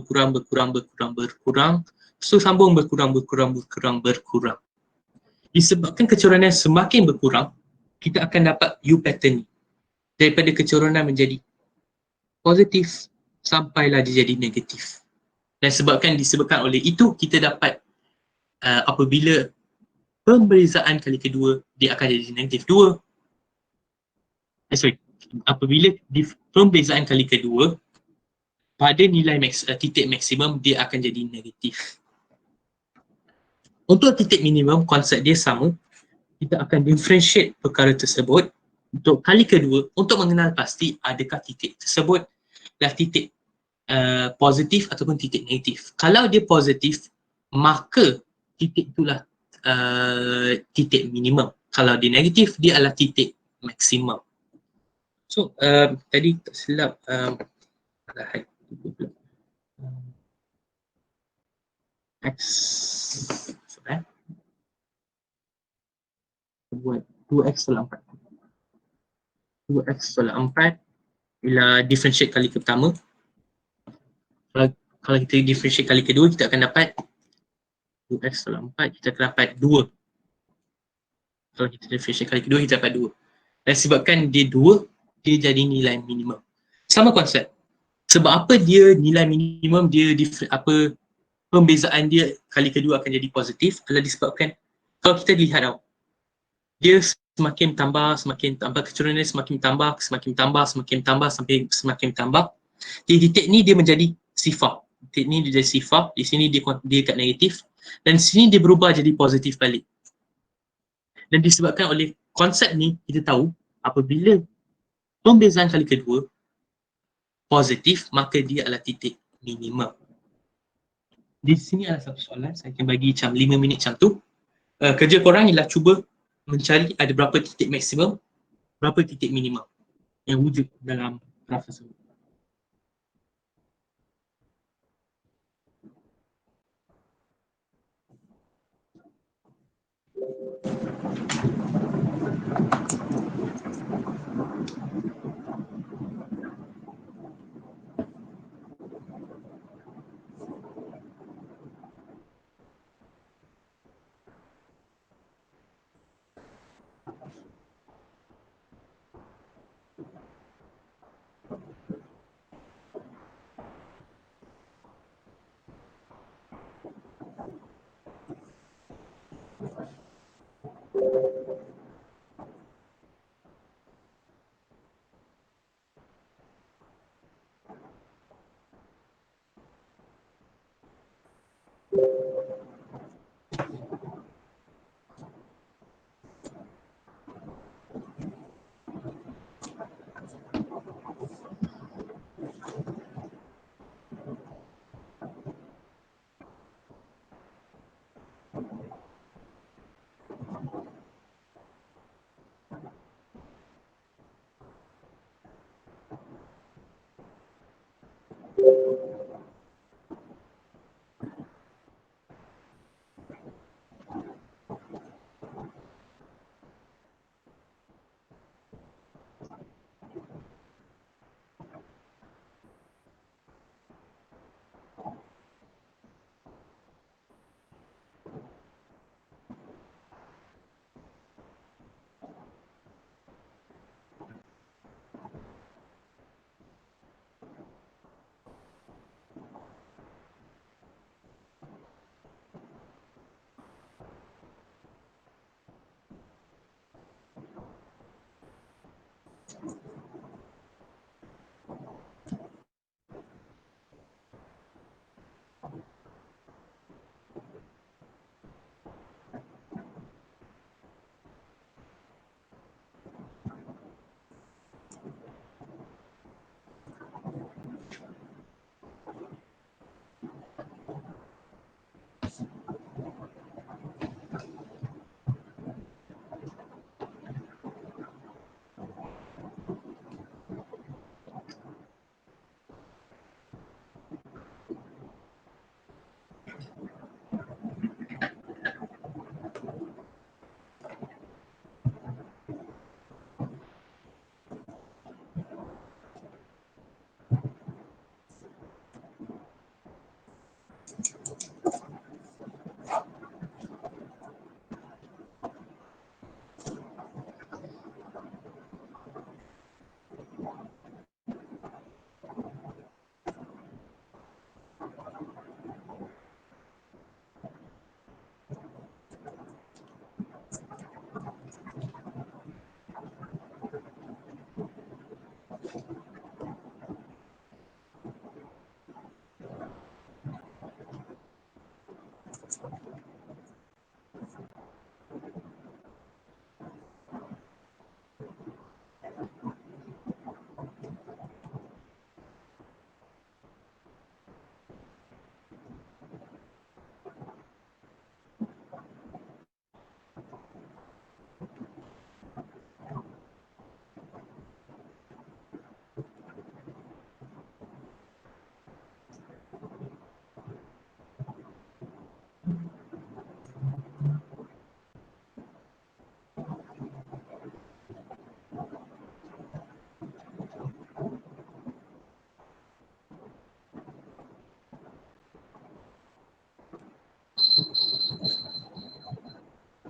So sambung berkurang. Disebabkan kecurangan semakin berkurang, kita akan dapat U pattern ni. Daripada kecurangan menjadi positif sampailah dia jadi negatif. Dan disebabkan oleh itu, kita dapat apabila pembezaan kali kedua, dia akan jadi negatif 2. Apabila pembezaan kali kedua, pada nilai titik maksimum, dia akan jadi negatif. Untuk titik minimum, konsep dia sama. Kita akan differentiate perkara tersebut untuk kali kedua untuk mengenal pasti adakah titik tersebut adalah titik positif ataupun titik negatif. Kalau dia positif, maka titik itulah titik minimum. Kalau dia negatif, dia adalah titik maksimum. So, tadi tak silap X buat 2x tolak 4. 2x tolak 4 bila differentiate kali pertama. Kalau kita differentiate kali kedua, kita akan dapat 2x tolak 4, kita akan dapat 2. Kalau kita differentiate kali kedua, kita dapat 2. Dan sebabkan dia 2, dia jadi nilai minimum. Sama konsep. Sebab apa dia nilai minimum, dia pembezaan dia kali kedua akan jadi positif adalah disebabkan kalau kita lihat dia semakin tambah, kecurunannya semakin tambah sampai semakin tambah. Di titik ni dia menjadi sifar. Titik ni dia jadi sifar, di sini dia kat negatif dan di sini dia berubah jadi positif balik. Dan disebabkan oleh konsep ni, kita tahu apabila pembezaan kali kedua positif, maka dia adalah titik minimum. Di sini ada satu soalan, saya akan bagi macam 5 minit macam tu. Kerja korang ialah cuba mencari ada berapa titik maksimum, berapa titik minimum yang wujud dalam graf tersebut.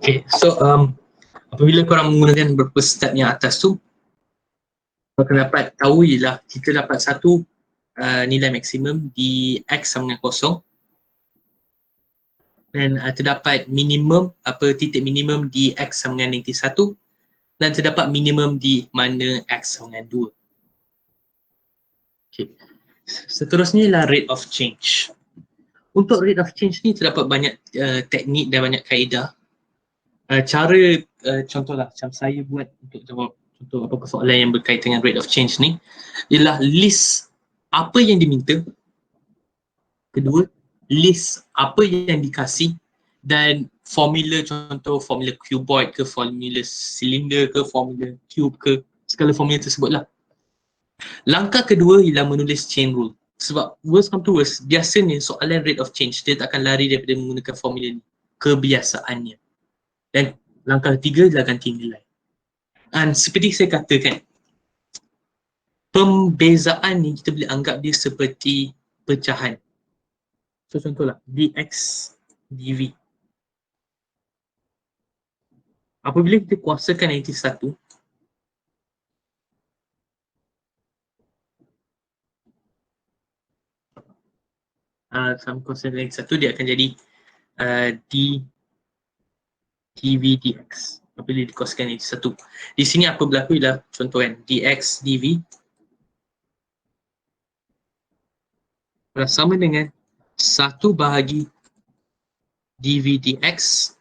Okay, so apabila korang menggunakan beberapa step yang atas tu, korang dapat tahu ialah kita dapat satu nilai maksimum di X sama dengan kosong, dan terdapat minimum, titik minimum di X sama dengan negatif 1, dan terdapat minimum di mana X sama dengan 2. Okay. Seterusnya ialah rate of change. Untuk rate of change ni terdapat banyak teknik dan banyak kaedah. Contohlah macam saya buat untuk jawab contoh apa soalan yang berkaitan dengan rate of change ni ialah list apa yang diminta, kedua list apa yang dikasih, dan formula, contoh formula cuboid ke, formula silinder ke, formula cube ke, segala formula tersebutlah. Langkah kedua ialah menulis chain rule. Sebab worst come to worst, biasanya soalan rate of change dia tak akan lari daripada menggunakan formula ni, kebiasaannya. Dan langkah ketiga adalah ganti nilai. Dan seperti saya katakan, pembezaan ni kita boleh anggap dia seperti pecahan. So contohlah, dx dv. Apabila kita kuasakan negatif 1, sama kuasa negatif 1, dia akan jadi d dv dx. apabila dikoskan jadi satu. Di sini apa berlaku ialah contoh kan, dx dv sama dengan 1 bahagi dv dx,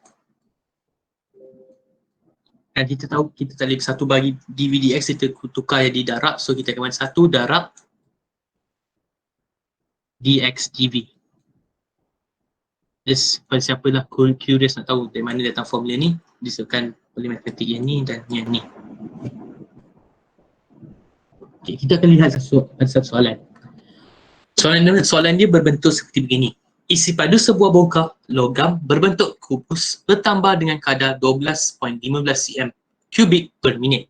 dan kita tahu kita tak boleh 1 bahagi dv dx kita tukar jadi darab, so kita akan buat 1 darab dx dv. Just pada siapa lah curious nak tahu dari mana datang formula ni, disebabkan oleh matematik yang ni dan yang ni. Okay, kita akan lihat satu soalan. Soalan dia berbentuk seperti begini. Isi padu sebuah bongkah logam berbentuk kubus bertambah dengan kadar 12.15 cm kubik per minit.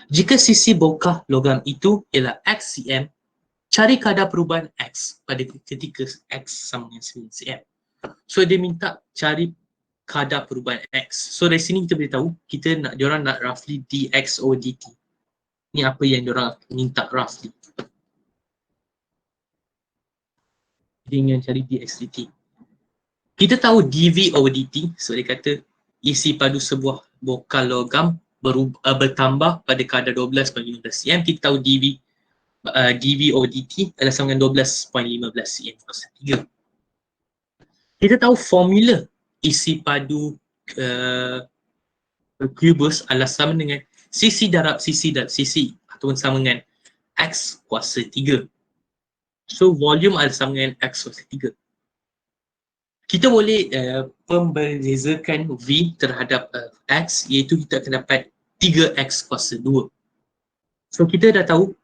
Jika sisi bongkah logam itu ialah x cm, cari kadar perubahan x pada ketika x sama dengan 9 cm. So dia minta cari kadar perubahan x. So dari sini kita boleh tahu diorang nak roughly dx over dt. Ni apa yang diorang minta roughly. Dia ingin cari dx dt. Kita tahu dv over dt, so dia kata isi padu sebuah bongkah logam bertambah pada kadar 12.15 cm. Kita tahu dv over dt adalah sama dengan 12.15 cm kuasa 3. Kita tahu formula isi padu kubus adalah sama dengan sisi darab sisi ataupun sama dengan x kuasa 3. So volume adalah sama dengan x kuasa 3. Kita boleh membezakan V terhadap X, iaitu kita akan dapat 3X kuasa 2. So kita dah tahu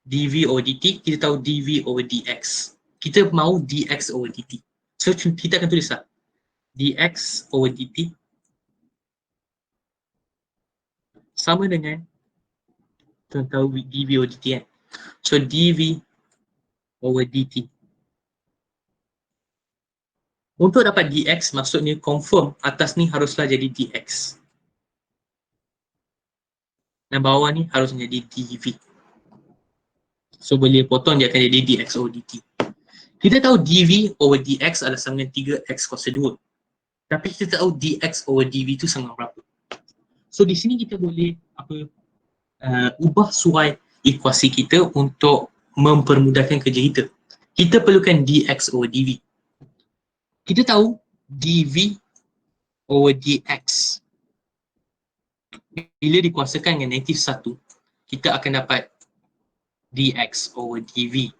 dV over dt, kita tahu dV over dx. Kita mahu dx over dt. So kita akan tulis lah dx over dt sama dengan, kita tahu dV over dt kan. So dV over dt. Untuk dapat dx, maksudnya confirm atas ni haruslah jadi dx. Dan bawah ni harus menjadi dv. So boleh potong, dia akan jadi dx over dt. Kita tahu dv over dx adalah sama dengan 3x kuasa 2. Tapi kita tahu dx over dv tu sama berapa. So di sini kita boleh ubah suai ekuasi kita untuk mempermudahkan kerja kita. Kita perlukan dx over dv. Kita tahu dv over dx bila dikuasakan dengan negatif 1, kita akan dapat dx over dv.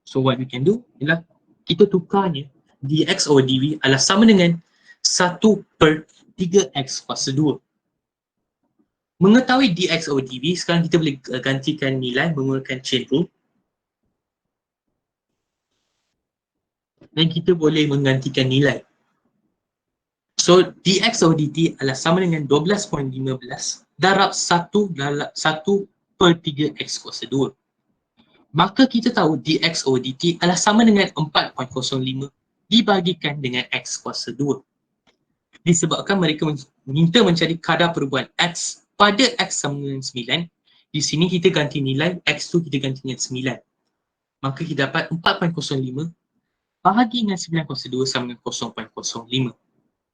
So what we can do ialah kita tukarnya dx over dv adalah sama dengan 1 per 3x kuasa 2. Mengetahui dx over dv, sekarang kita boleh gantikan nilai menggunakan chain rule. Dan kita boleh menggantikan nilai. So dx over dt adalah sama dengan 12.15 darab 1 per 3x kuasa 2. Maka kita tahu dx over dt adalah sama dengan 4.05 dibagikan dengan x kuasa 2. Disebabkan mereka minta mencari kadar perubahan x pada x sama dengan 9, di sini kita ganti nilai x tu, kita ganti dengan 9. Maka kita dapat 4.05 bahagi dengan 9 kuasa 2 sama dengan 0.05.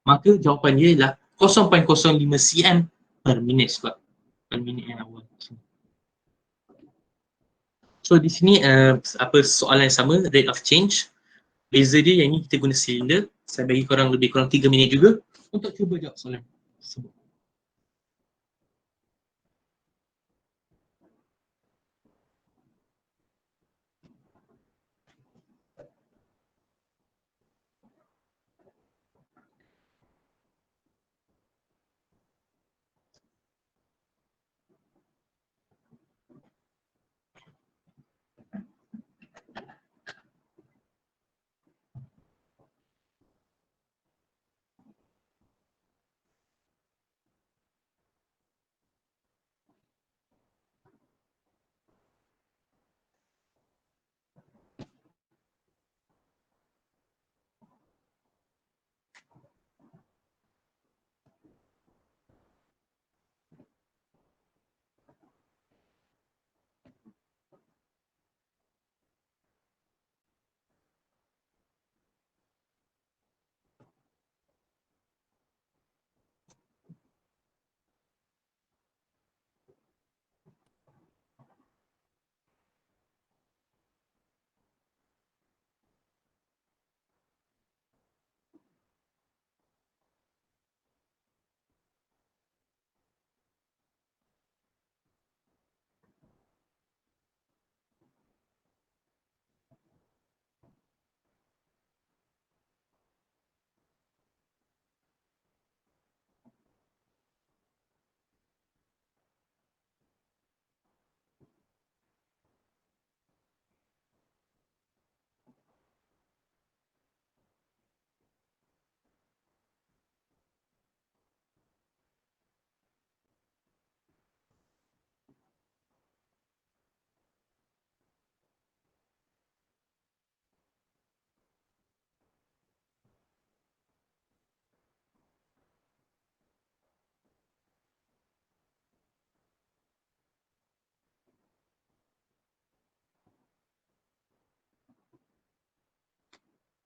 Maka jawapan dia ialah 0.05 cm per minit, sebab per minit yang awal. So di sini soalan yang sama, rate of change. Beza dia yang ni kita guna silinder. Saya bagi korang lebih kurang 3 minit juga untuk cuba jawab soalan tersebut.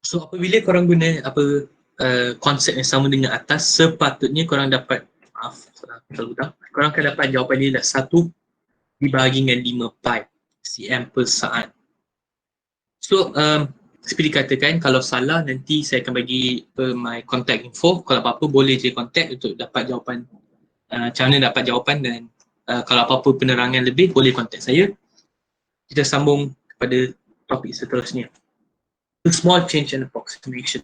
So apabila korang guna konsep yang sama dengan atas, sepatutnya korang dapat, korang akan dapat jawapan dia dah 1 dibahagi dengan 5 pi cm per saat. So seperti dikatakan, kalau salah nanti saya akan bagi my contact info. Kalau apa-apa boleh je contact untuk dapat jawapan, macam mana dapat jawapan, dan kalau apa-apa penerangan lebih boleh contact saya. Kita sambung kepada topik seterusnya. The small change and approximation.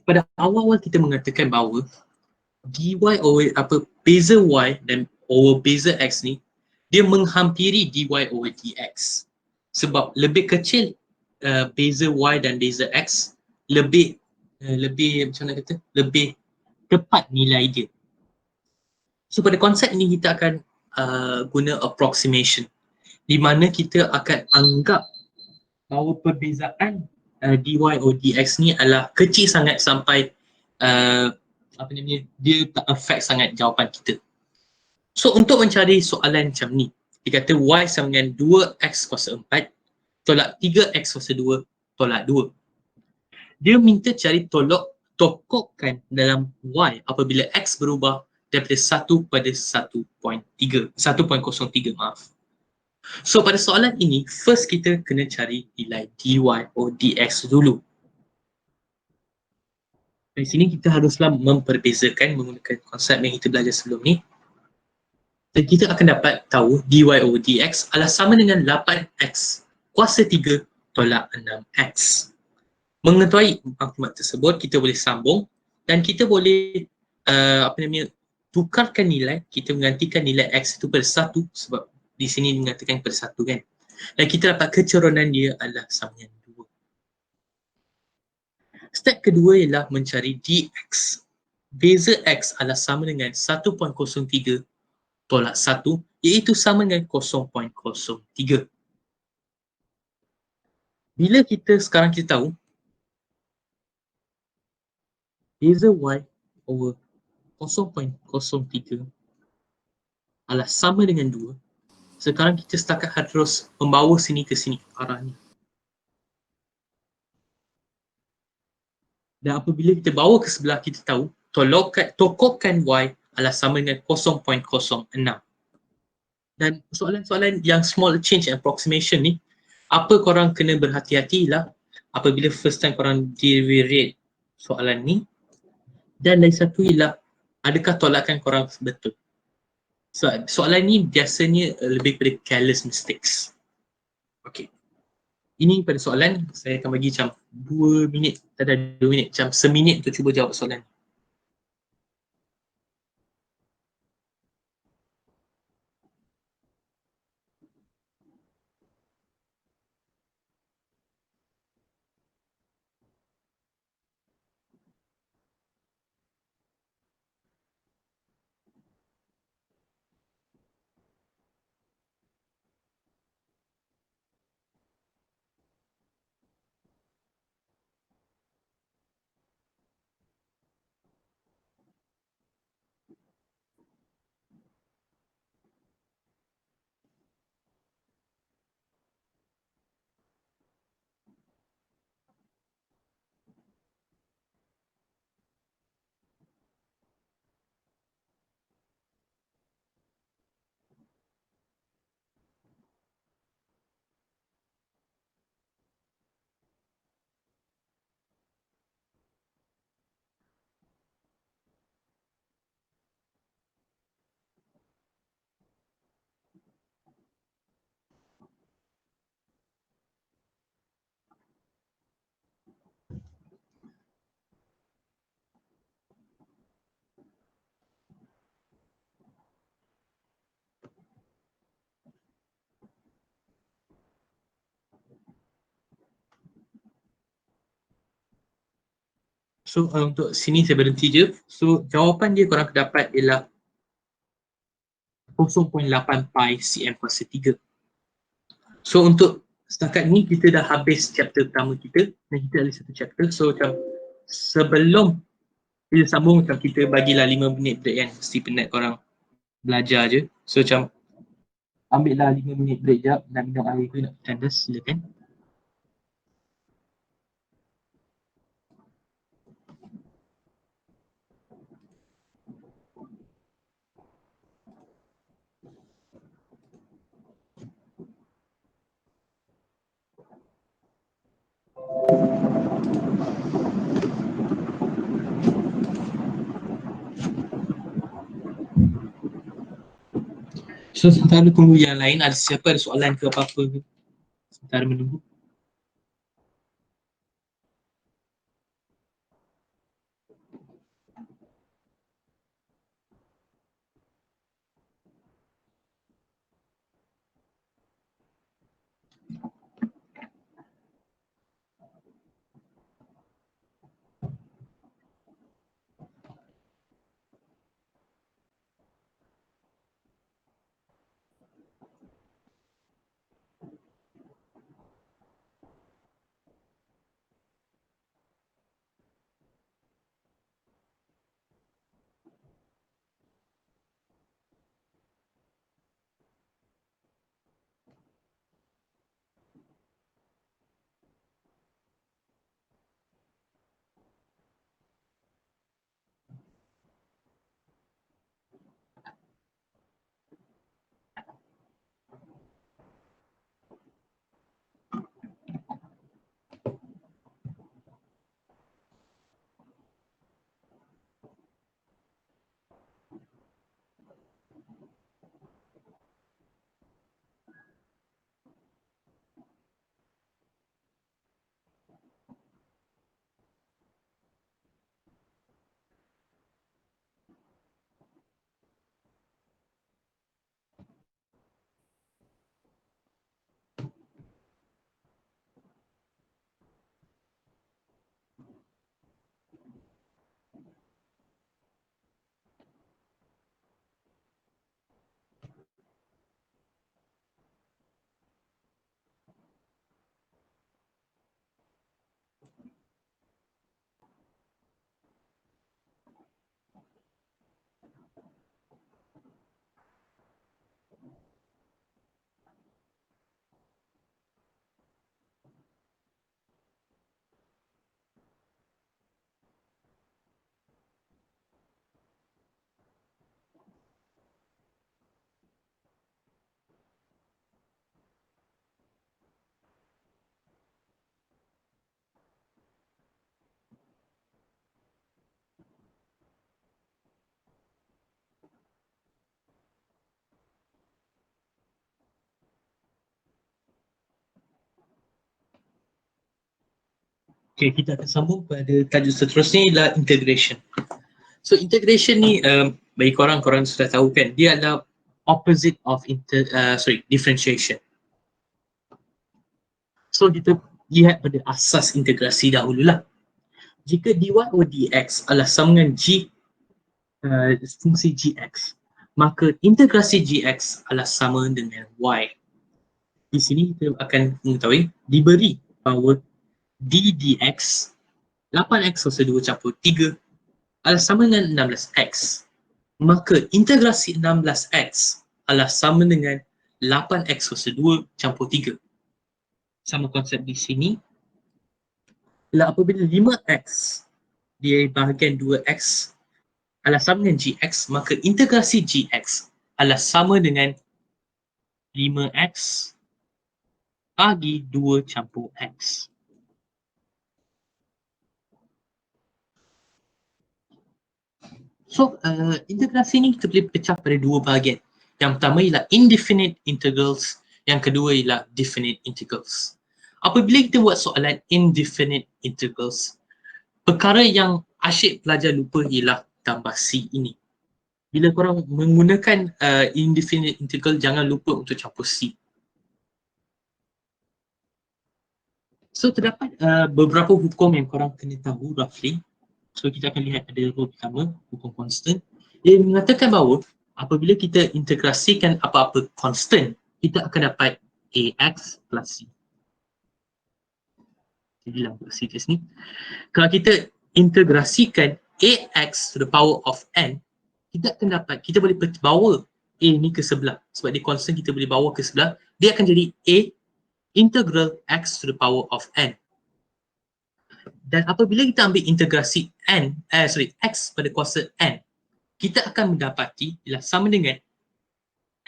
Pada awal-awal kita mengatakan bahawa dy over beza y dan over beza x ni dia menghampiri dy over dx. Sebab lebih kecil beza y dan beza x, lebih macam mana kata, lebih tepat nilai dia. So pada konsep ini kita akan guna approximation, di mana kita akan anggap bahawa perbezaan dy over dx ni adalah kecil sangat sampai dia tak affect sangat jawapan kita. So untuk mencari soalan macam ni, dia kata y sama dengan 2x kuasa 4 tolak 3x kuasa 2 tolak 2. Dia minta cari tokokkan dalam y apabila x berubah daripada 1 pada 1.03, maaf. So pada soalan ini, first kita kena cari nilai dy over dx dulu. Di sini kita haruslah memperbezakan menggunakan konsep yang kita belajar sebelum ni. Dan kita akan dapat tahu dy over dx adalah sama dengan 8x kuasa 3 tolak 6x. Mengetahui maklumat tersebut, kita boleh sambung dan kita boleh tukarkan nilai. Kita menggantikan nilai x itu pada 1 sebab di sini mengatakan pada 1 kan. Dan kita dapat keceronan dia adalah sama dengan 2. Step kedua ialah mencari dx. Beza x adalah sama dengan 1.03 tolak 1, iaitu sama dengan 0.03. Bila sekarang kita tahu beza y over 0.03 adalah sama dengan 2, sekarang kita setakat harus membawa sini ke sini arahnya. Dan apabila kita bawa ke sebelah, kita tahu tokokkan y adalah sama dengan 0.06. Dan soalan-soalan yang small change and approximation ni, apa korang kena berhati-hati lah apabila first time korang derivate soalan ni. Dan lagi satu ialah, adakah tolakan korang betul? So, soalan ni biasanya lebih pada careless mistakes. Okay. Ini pada soalan, saya akan bagi macam 2 minit, tak ada 2 minit, macam seminit untuk cuba jawab soalan. So untuk sini saya berhenti je. So jawapan dia korang dapat ialah 0.8 pi cm kuasa 3. So untuk setakat ni kita dah habis chapter pertama kita dan kita ada satu chapter. So macam sebelum kita sambung, macam kita bagilah 5 minit break kan. Mesti penat korang belajar je. So macam ambil lah 5 minit break jap, nak minum air ke nak tandas, silakan. So sementara tunggu yang lain, ada siapa ada soalan ke apa-apa ke? Sementara menunggu. Okay, kita akan sambung pada tajuk seterusnya ialah integration. So integration ni bagi korang sudah tahu kan, dia adalah opposite of differentiation. So kita lihat pada asas integrasi dahululah. Jika dy over dx adalah sama dengan fungsi gx, maka integrasi gx adalah sama dengan y. Di sini kita akan mengetahui diberi bahawa d dx 8x kuasa 2 campur 3 adalah sama dengan 16x. Maka integrasi 16x adalah sama dengan 8x kuasa 2 campur 3. Sama konsep di sini. Ialah apabila 5x dia bahagian 2x adalah sama dengan gx, maka integrasi gx adalah sama dengan 5x bagi 2 campur x. So, integrasi ni kita boleh pecah pada dua bahagian. Yang pertama ialah indefinite integrals, yang kedua ialah definite integrals. Apabila kita buat soalan indefinite integrals, perkara yang asyik pelajar lupa ialah gambar C ini. Bila korang menggunakan indefinite integral, jangan lupa untuk campur C. So, terdapat beberapa hukum yang korang kena tahu roughly. So kita akan lihat pada rule pertama, hukum constant. Dia mengatakan bahawa apabila kita integrasikan apa-apa constant, kita akan dapat AX plus C. Jadi dalam C kat sini. Kalau kita integrasikan AX to the power of N, kita akan dapat, kita boleh bawa A ni ke sebelah. Sebab dia constant, kita boleh bawa ke sebelah. Dia akan jadi A integral X to the power of N. Dan apabila kita ambil integrasi X pada kuasa N, kita akan mendapati ialah sama dengan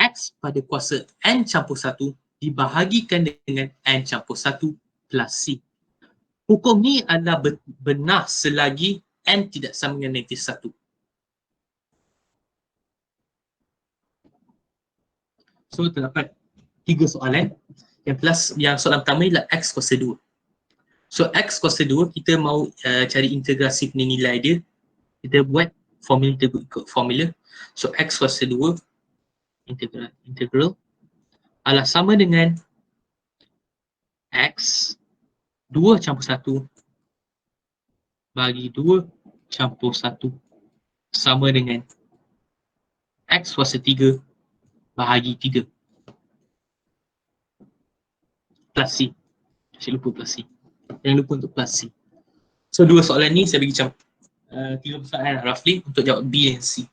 X pada kuasa N campur 1 dibahagikan dengan N campur 1 plus C. Hukum ni adalah benar selagi N tidak sama dengan negatif 1. So terdapat 3 soalan. Yang soalan pertama ialah X kuasa 2. So X kuasa 2, kita mahu cari integrasi nilai dia. Kita buat formula, kita ikut formula. So X kuasa 2 integral adalah sama dengan X 2 campur 1 bagi 2 campur 1 sama dengan X kuasa 3 bahagi 3 plus C. Saya lupa plus C. Jangan lupa untuk plus C. So dua soalan ni saya bagi macam 3 persoalan roughly untuk jawab B dan C.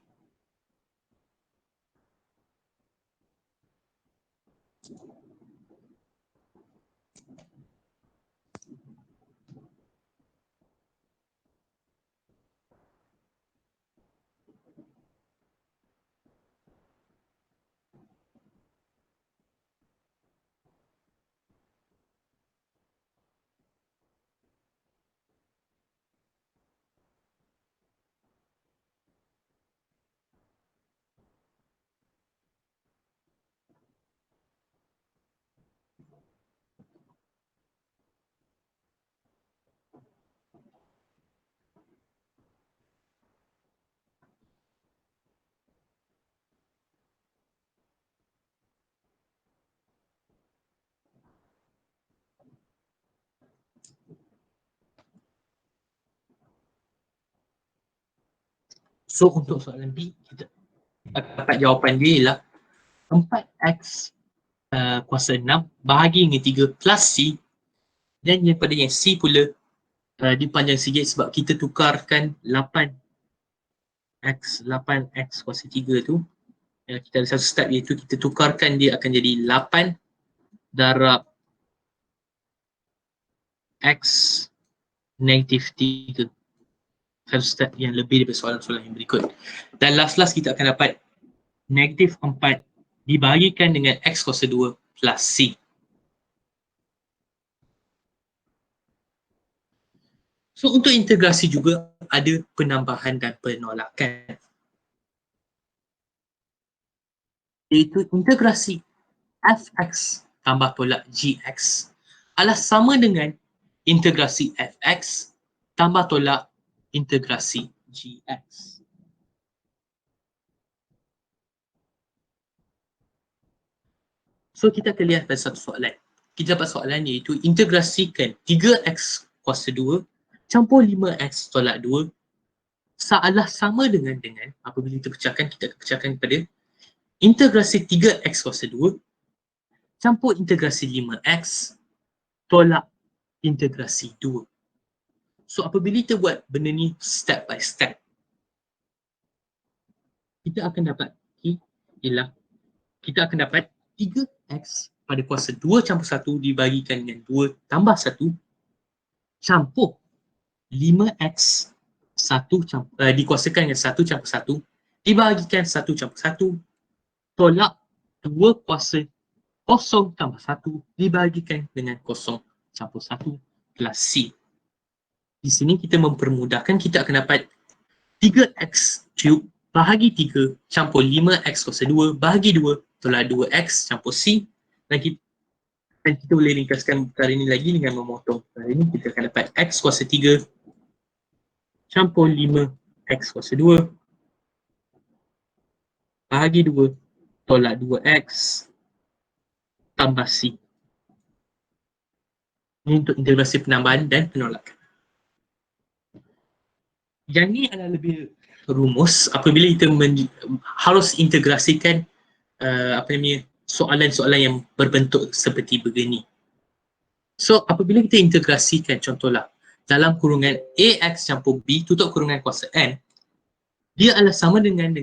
So untuk soalan B, kita dapat jawapan dia ialah 4x kuasa 6 bahagi dengan 3 plus C, dan daripada yang C pula dipanjang sikit sebab kita tukarkan 8x kuasa 3 tu. Kita ada satu step iaitu kita tukarkan dia akan jadi 8 darab x negatif 3. Satu step yang lebih daripada soalan-soalan yang berikut. Dan last kita akan dapat negatif 4 dibahagikan dengan x kuasa 2 plus C. So untuk integrasi juga ada penambahan dan penolakan. Iaitu integrasi fx tambah tolak gx adalah sama dengan integrasi fx tambah tolak integrasi gx. So kita akan lihat pada satu soalan. Kita dapat soalan iaitu integrasikan 3x kuasa 2 campur 5x tolak 2 adalah sama dengan apabila kita pecahkan, kita akan pecahkan kepada integrasi 3x kuasa 2 campur integrasi 5x tolak integrasi 2. So apabila kita buat benda ni step by step, kita akan dapat ialah kita akan dapat 3x pada kuasa 2 campur 1 dibagikan dengan 2 tambah 1 campur 5x dikuasakan dengan 1 campur 1 dibagikan 1 campur 1 tolak 2 kuasa 0 tambah 1 dibagikan dengan 0 campur 1 plus C. Di sini kita mempermudahkan, kita akan dapat 3x cube bahagi 3 campur 5x kuasa 2 bahagi 2 tolak 2x campur C, dan kita boleh ringkaskan perkara ini lagi dengan memotong perkara ini. Kita akan dapat x kuasa 3 campur 5x kuasa 2 bahagi 2 tolak 2x tambah C. Ini untuk integrasi penambahan dan penolakan. Yang ni adalah lebih rumus apabila kita harus integrasikan soalan-soalan yang berbentuk seperti begini. So apabila kita integrasikan, contohlah dalam kurungan AX campur B tutup kurungan kuasa N, dia adalah sama dengan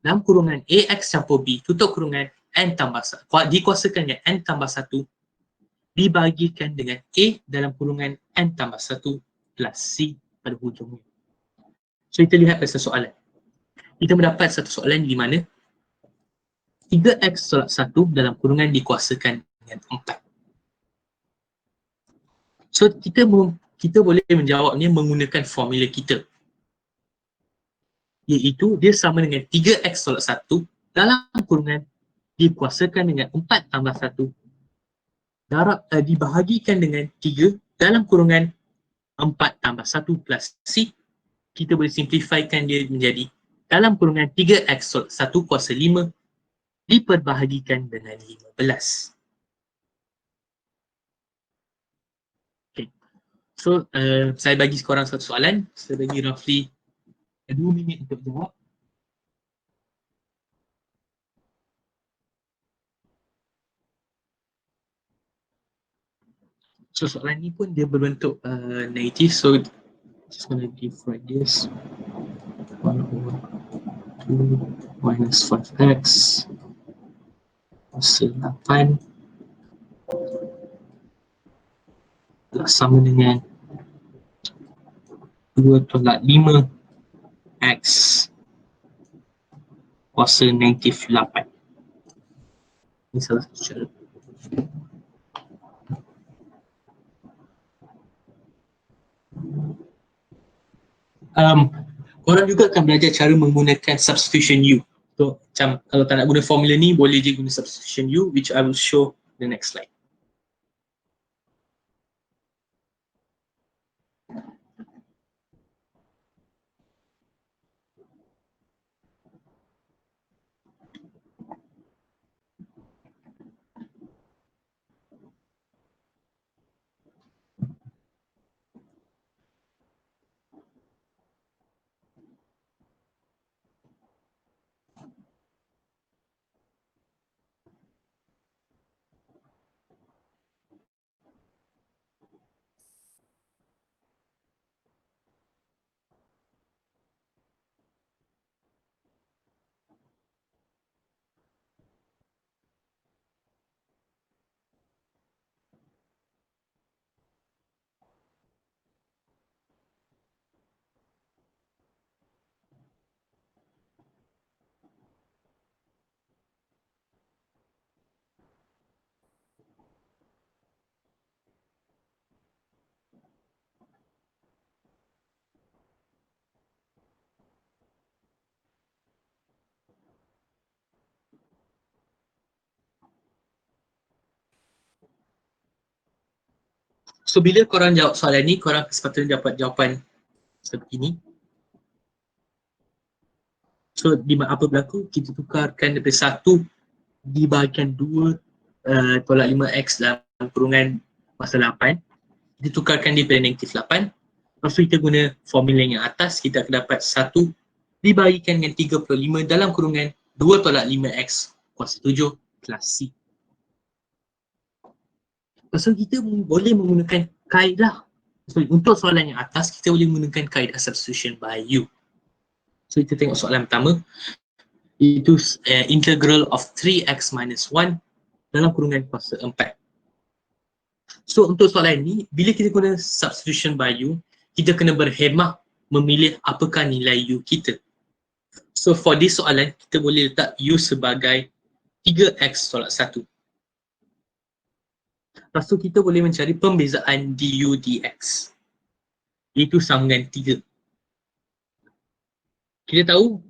dalam kurungan AX campur B tutup kurungan N tambah 1 dikuasakan dengan N tambah 1 dibagikan dengan A dalam kurungan N tambah 1 plus C pada hujungnya. So kita lihat pada soalan. Kita mendapat satu soalan di mana 3x tolak 1 dalam kurungan dikuasakan dengan 4. So kita boleh menjawabnya menggunakan formula kita. Iaitu dia sama dengan 3x tolak 1 dalam kurungan dikuasakan dengan 4 tambah 1 dibahagikan dengan 3 dalam kurungan 4 tambah 1 plus C. Kita boleh simplifikan dia menjadi dalam kurungan 3x solat 1 kuasa 5 diperbahagikan dengan 15. Okay. So, saya bagi korang satu soalan. Saya bagi roughly 2 minit untuk jawab. So soalan ni pun dia berbentuk negatif. So just gonna divide this 1 over 2 minus 5x kuasa 8 plus sama dengan 2 tolak 5 x kuasa negatif 8. Ini salah satu cara. Korang juga akan belajar cara menggunakan substitution U. So macam kalau tak nak guna formula ni, boleh je guna substitution U, which I will show the next slide. So bila korang jawab soalan ni, korang sepatutnya dapat jawapan seperti ini. So di apa berlaku? Kita tukarkan daripada 1 dibahagikan 2 tolak 5x dalam kurungan kuasa 8. Ditukarkan daripada negatif 8. Lepas tu kita guna formula yang atas, kita akan dapat 1 dibahagikan dengan 35 dalam kurungan 2 tolak 5x kuasa 7 plus C. So kita boleh menggunakan kaedah. So untuk soalan yang atas, kita boleh menggunakan kaedah substitution by U. So kita tengok soalan pertama. Itu integral of 3x minus 1 dalam kurungan kuasa 4. So untuk soalan ni, bila kita guna substitution by U, kita kena berhemah memilih apakah nilai U kita. So for this soalan, kita boleh letak U sebagai 3x tolak 1. Lepas tu kita boleh mencari pembezaan du dx. Itu sama dengan 3. Kita tahu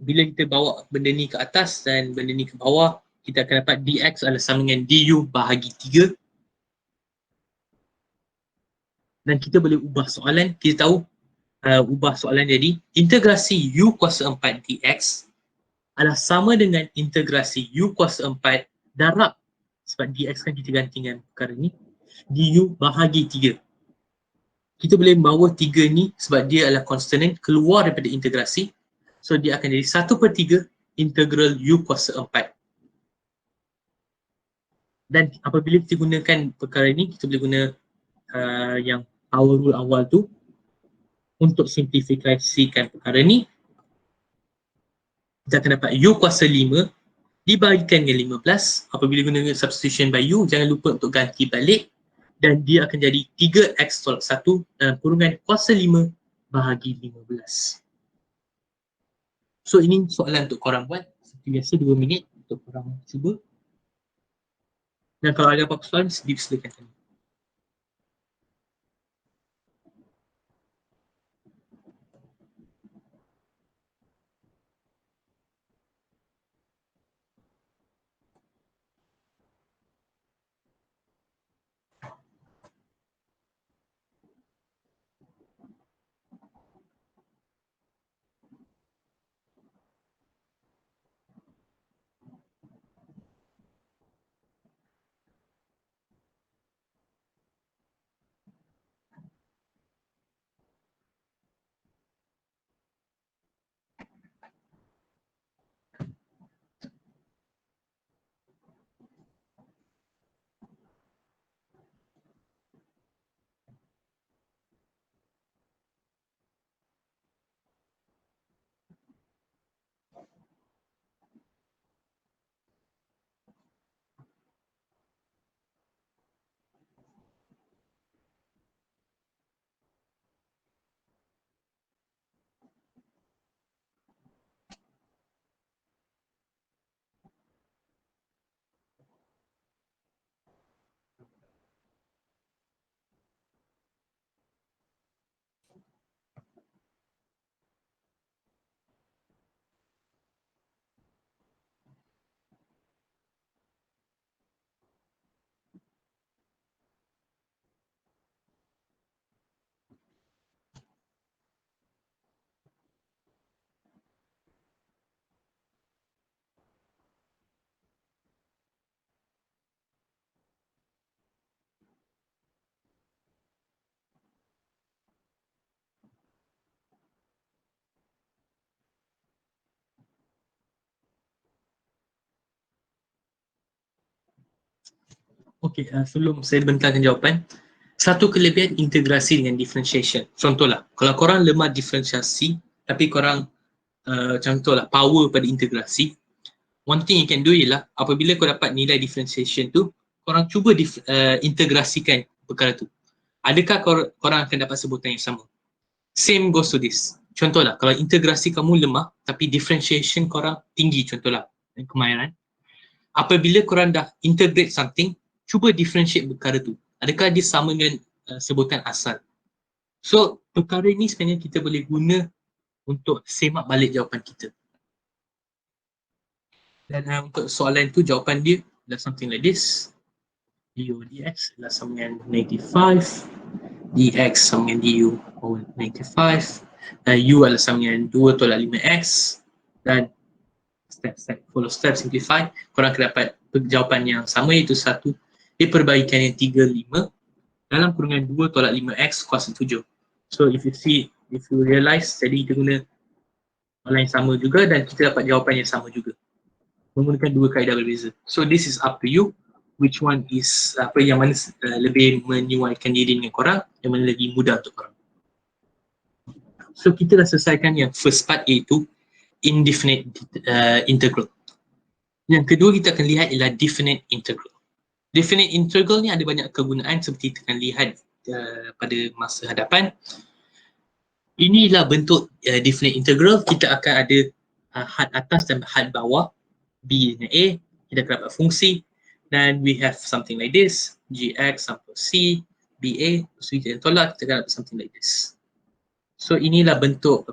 bila kita bawa benda ni ke atas dan benda ni ke bawah, kita akan dapat dx adalah sama dengan du bahagi 3. Dan kita boleh ubah soalan. Kita tahu ubah soalan jadi integrasi u kuasa 4 dx adalah sama dengan integrasi u kuasa 4 darab, sebab dx kan kita gantikan perkara ni, du bahagi 3. Kita boleh bawa 3 ni sebab dia adalah constant keluar daripada integrasi. So dia akan jadi 1/3 integral u kuasa 4. Dan apabila kita gunakan perkara ni, kita boleh guna yang power rule awal tu untuk simplifikasikan perkara ni. Kita akan dapat u kuasa 5 dibahagikan dengan 15. Apabila guna substitution by u, jangan lupa untuk ganti balik. Dan dia akan jadi 3x tolak 1 dalam kurungan kuasa 5 bahagi 15. So ini soalan untuk korang buat. Seperti biasa 2 minit untuk korang cuba. Dan kalau ada apa-apa soalan, silakan tanya. Okey, sebelum saya bentangkan jawapan, satu kelebihan integrasi dengan differentiation. Contohlah, kalau korang lemah diferensiasi tapi korang contohlah power pada integrasi, one thing you can do ialah apabila kau dapat nilai differentiation tu, korang cuba integrasikan perkara tu. Adakah korang akan dapat sebutan yang sama? Same goes to this. Contohlah, kalau integrasi kamu lemah tapi differentiation korang tinggi, contohlah kemahiran, apabila korang dah integrate something, cuba differentiate perkara tu. Adakah dia sama dengan sebutan asal? So, perkara ni sebenarnya kita boleh guna untuk semak balik jawapan kita. Dan untuk soalan tu, jawapan dia adalah something like this. du dx adalah sama dengan negative 5. dx sama dengan du over negative 5. U adalah sama dengan 2 tolak 5x. Dan follow step simplify, korang akan dapat jawapan yang sama, iaitu 1 diperbaikan yang 3, 5 dalam kurungan 2 tolak 5x kuasa 7. So if you realize, jadi kita guna soalan yang sama juga dan kita dapat jawapan yang sama juga menggunakan dua kaedah berbeza. So this is up to you, which one is yang mana lebih menyuaikan diri dengan korang, yang mana lagi mudah untuk korang. So kita dah selesaikan yang first part, iaitu indefinite integral. Yang kedua kita akan lihat ialah definite integral. Definite integral ni ada banyak kegunaan seperti kita akan lihat pada masa hadapan. Inilah bentuk definite integral. Kita akan ada had atas dan had bawah, b dan a. Kita akan dapat fungsi dan we have something like this, gx sampai c, ba, so kita tolak, kita akan dapat something like this. So inilah bentuk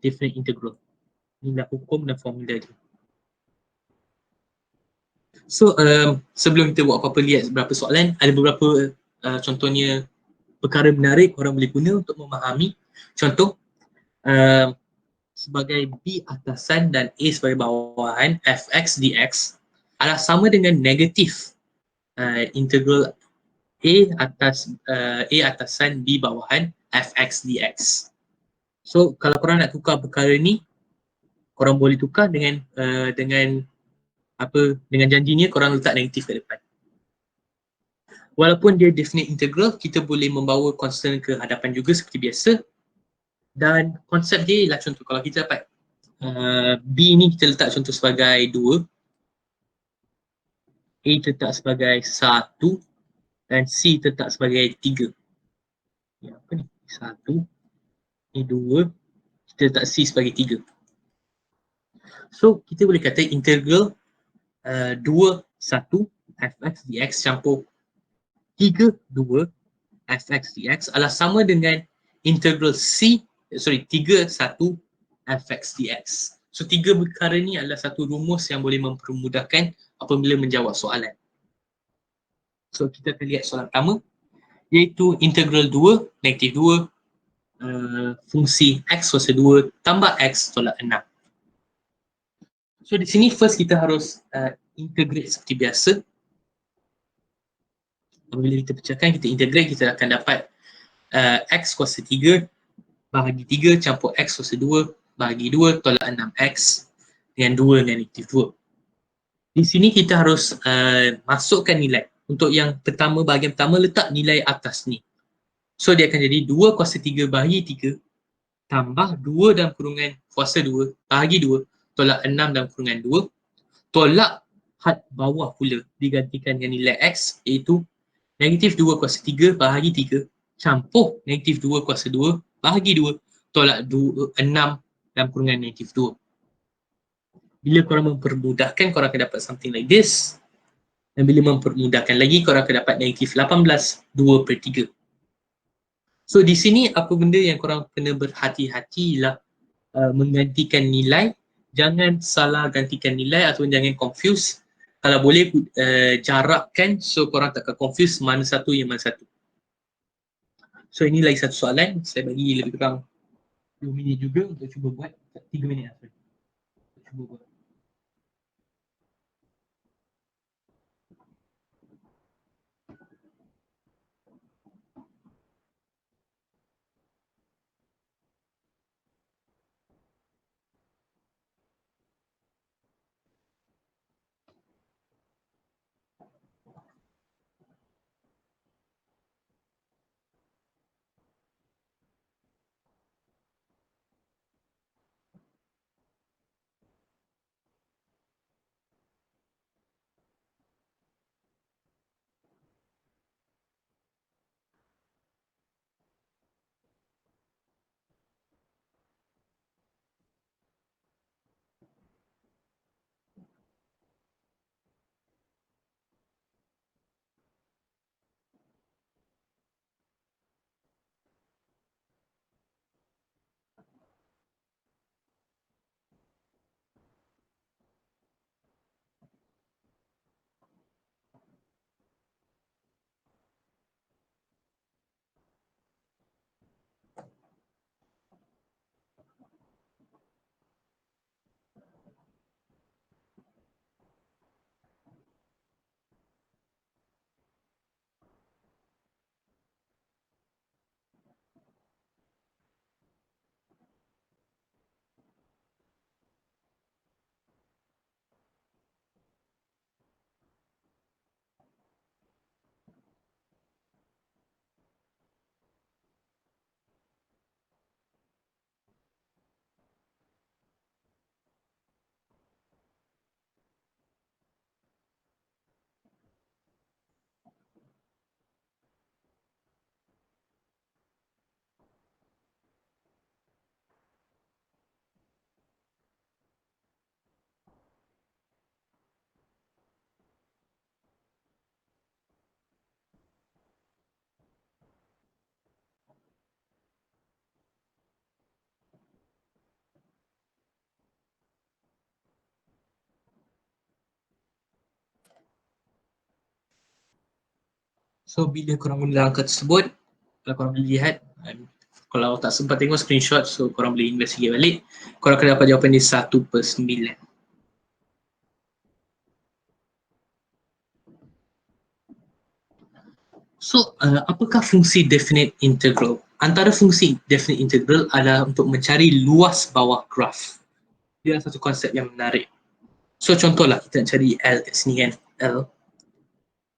definite integral. Inilah hukum dan formula dia. So sebelum kita buat apa-apa, lihat beberapa soalan. Ada beberapa contohnya perkara menarik orang boleh guna untuk memahami. Contoh sebagai b atasan dan a sebagai bawahan, fx dx adalah sama dengan negatif integral a atasan b bawahan fx dx. So kalau korang nak tukar perkara ni, korang boleh tukar dengan dengan janjinya korang letak negatif ke depan. Walaupun dia definite integral, kita boleh membawa constant ke hadapan juga seperti biasa. Dan konsep dia ialah, contoh kalau kita dapat b ni kita letak contoh sebagai 2, a letak sebagai 1 dan c letak sebagai 3. Ya, apa ni? 1, ni 2, kita letak c sebagai 3. So kita boleh kata integral 2, 1 fx dx campur 3, 2 fx dx adalah sama dengan integral 3, 1 fx dx. So tiga perkara ni adalah satu rumus yang boleh mempermudahkan apabila menjawab soalan. So kita akan lihat soalan pertama, iaitu integral 2, negatif 2 fungsi x kuasa 2 tambah x tolak 6. So di sini first kita harus integrate seperti biasa. Apabila kita pecahkan, kita integrate, kita akan dapat x kuasa 3 bahagi 3 campur x kuasa 2 bahagi 2 tolak 6x dengan 2 negatif 2. Di sini kita harus masukkan nilai. Untuk yang pertama, bahagian pertama, letak nilai atas ni. So dia akan jadi 2 kuasa 3 bahagi 3 tambah 2 dalam kurungan kuasa 2 bahagi 2 tolak 6 dalam kurungan 2 tolak had bawah pula digantikan dengan nilai x, iaitu negatif 2 kuasa 3 bahagi 3 campur negatif 2 kuasa 2 bahagi 2 tolak 6 dalam kurungan negatif 2. Bila korang mempermudahkan, korang akan dapat something like this. Dan bila mempermudahkan lagi, korang akan dapat negatif 18, 2 per 3. So di sini apa benda yang korang kena berhati-hati ialah menggantikan nilai. Jangan salah gantikan nilai atau jangan confuse. Kalau boleh jarakkan so korang takkan confuse mana satu yang mana satu. So ini lagi satu soalan, saya bagi lebih kurang 2 minit juga untuk cuba buat. 3 minit lah, cuba buat. So bila korang mula angka tersebut, kalau korang boleh lihat, kalau tak sempat tengok screenshot, so korang boleh investigate balik, korang akan dapat jawapan dia 1/9. So, apakah fungsi definite integral? Antara fungsi definite integral adalah untuk mencari luas bawah graf. Dia adalah satu konsep yang menarik. So, contohlah kita nak cari L kat sini kan, L.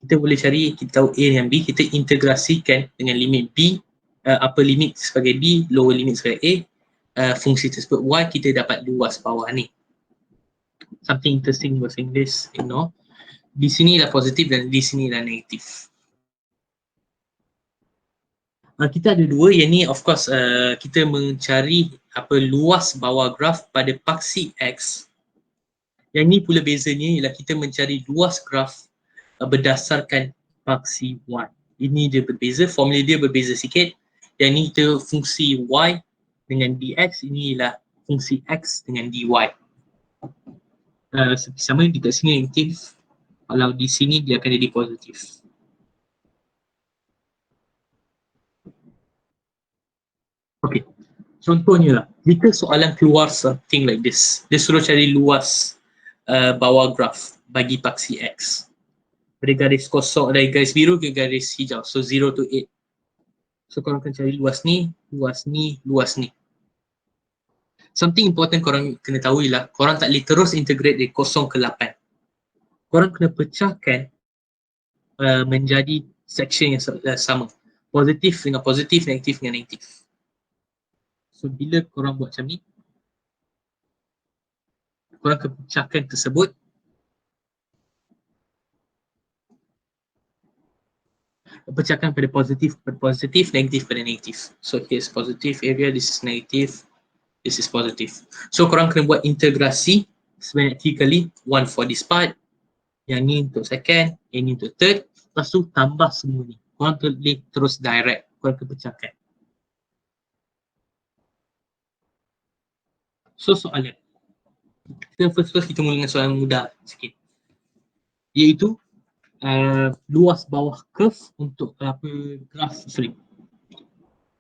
Kita boleh cari, kita tahu A dengan B, kita integrasikan dengan limit B, upper limit sebagai B, lower limit sebagai A, fungsi tersebut Y, kita dapat luas bawah ni. Something interesting bahasa Inggeris, ignore. Di sini dah positif dan di sini dah negatif. Kita ada dua, yang ni of course kita mencari luas bawah graf pada paksi X. Yang ni pula bezanya ialah kita mencari luas graf berdasarkan paksi Y. Ini dia berbeza, formula dia berbeza sikit. Yang ni kita fungsi Y dengan dx, ini ialah fungsi X dengan dy. Sama di kat sini negatif, kalau di sini dia akan jadi positif. Okay, contohnya lah, jika soalan keluar something like this, dia suruh cari luas bawah graf bagi paksi X. Dari garis kosong, dari garis biru ke garis hijau, so 0 to 8. So korang akan cari luas ni, luas ni, luas ni. Something important korang kena tahu ialah korang tak boleh terus integrate dari kosong ke 8. Korang kena pecahkan menjadi section yang sama. Positif dengan positif, negatif dengan negatif. So bila korang buat macam ni, korang akan pecahkan tersebut. Pecahkan pada positif, negatif pada negatif. So here's positive area, this is negative, this is positive. So korang kena buat integrasi sebanyak 3 kali, one for this part, yang ni untuk second, yang ni untuk third, lepas tu tambah semua ni. Korang boleh terus direct, korang kena pecahkan. So soalan, first kita mula dengan soalan mudah sikit, iaitu luas bawah curve untuk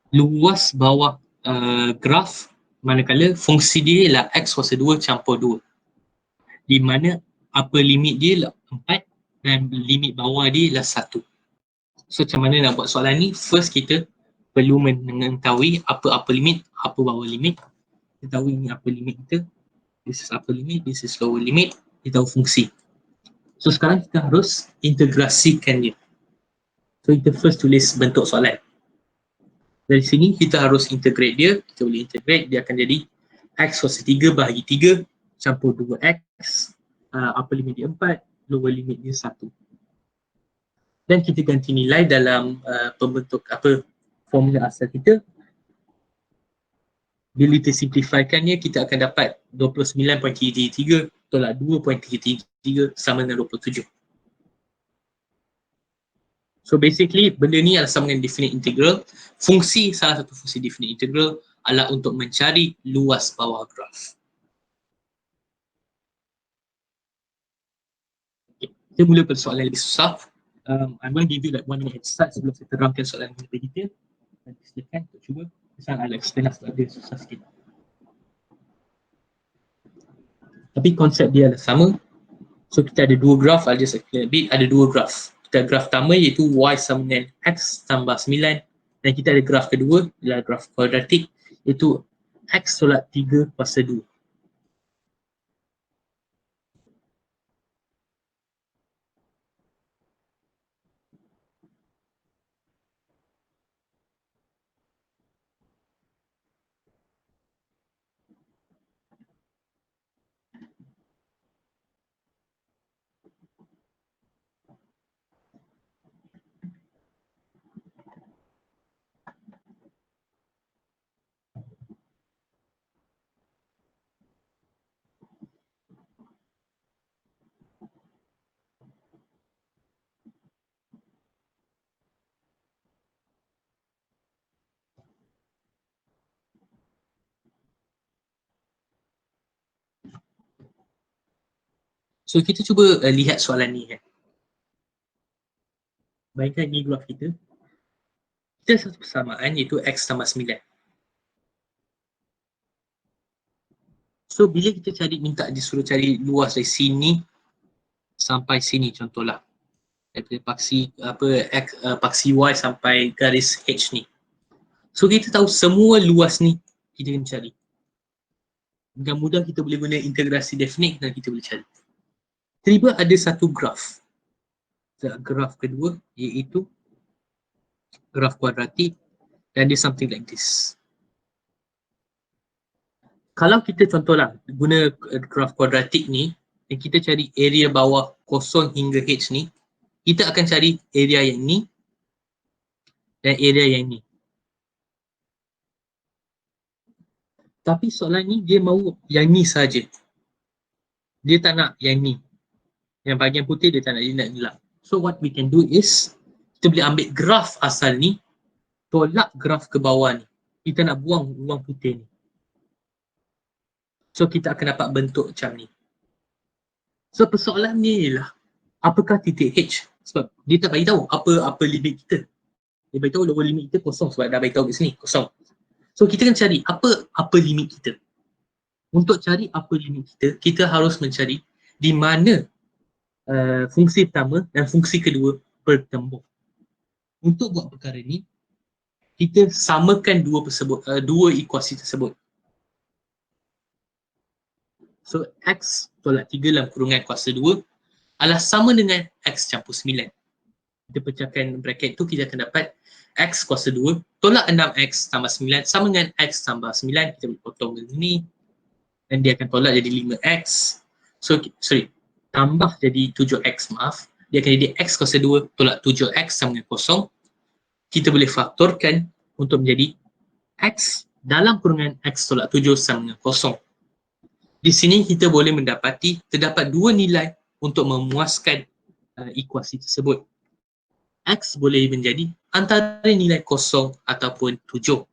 luas bawah graf manakala fungsi dia ialah x kuasa 2 campur 2, di mana upper limit dia ialah 4 dan limit bawah dia ialah 1. So macam mana nak buat soalan ni? First kita perlu mengetahui apa upper limit, apa bawah limit. Kita tahu ini upper limit kita, this is upper limit, this is lower limit, kita tahu fungsi. So sekarang kita harus integrasikan dia. So kita first tulis bentuk soalan. Dari sini kita harus integrate dia, kita boleh integrate, dia akan jadi x kuasa 3 bahagi 3 campur 2x, upper limit dia 4, lower limit dia 1. Dan kita ganti nilai dalam pembentuk formula asal kita. Bila kita simplifykannya, kita akan dapat 29.33 tolak 2.33 sama dengan 27. So basically, benda ni adalah sama dengan definite integral. Salah satu fungsi definite integral adalah untuk mencari luas bawah graf. Okay, kita mula pada soalan lebih susah. I'm going to give you like 1 minute head start sebelum saya terangkan soalan yang lebih detail. Nanti silakan untuk cuba. Misalnya I'll explain sebab dia susah sikit. Tapi konsep dia adalah sama. So kita ada dua graf, I'll just explain a bit. Ada dua graf. Kita ada graf pertama iaitu y sama dengan x tambah 9. Dan kita ada graf kedua, ialah graf kuadratik, iaitu x tolak 3 kuasa 2. So kita cuba lihat soalan ni kan. bayangkan ni graf kita. Kita satu persamaan iaitu X tambah 9. So bila kita disuruh cari luas dari sini sampai sini contohlah. Daripada paksi Y sampai garis H ni. So kita tahu semua luas ni kita kena cari. Dengan mudah kita boleh guna integrasi definite dan kita boleh cari. Tiba ada satu graf. Graf kedua iaitu graf kuadratik dan dia something like this. Kalau kita contohlah guna graf kuadratik ni dan kita cari area bawah kosong hingga H ni, kita akan cari area yang ni dan area yang ni. Tapi soalan ni dia mahu yang ni saja. Dia tak nak yang ni. Yang bahagian putih dia tak nak, dia nak gelap. So what we can do is kita boleh ambil graf asal ni, tolak graf ke bawah ni. Kita nak buang ruang putih ni. So kita akan dapat bentuk macam ni. So persoalan ni ialah apakah titik H? Sebab dia tak bagi tahu apa limit kita. Dia bagi tahu lower limit kita kosong sebab dah bagi tahu kat sini kosong. So kita kena cari apa limit kita. Untuk cari apa limit kita, kita harus mencari di mana fungsi pertama dan fungsi kedua bertemu. Untuk buat perkara ni, kita samakan dua ekuasi tersebut. So X tolak 3 dalam kurungan kuasa 2 adalah sama dengan X campur 9. Kita pecahkan bracket tu, kita akan dapat X kuasa 2 tolak 6X tambah 9 sama dengan X tambah 9. Kita boleh potong ke sini dan dia akan tolak jadi 5X. So tambah jadi 7X, maaf. Dia akan jadi X kuasa 2 tolak 7X sama dengan kosong. Kita boleh faktorkan untuk menjadi X dalam kurungan X tolak 7 sama dengan kosong. Di sini kita boleh mendapati terdapat dua nilai untuk memuaskan ekuasi tersebut. X boleh menjadi antara nilai kosong ataupun 7.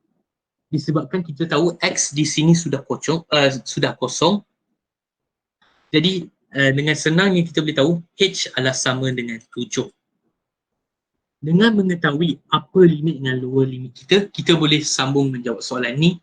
Disebabkan kita tahu X di sini sudah kosong. Jadi dengan senangnya kita boleh tahu H adalah sama dengan 7. Dengan mengetahui apa limit dan lower limit kita boleh sambung menjawab soalan ni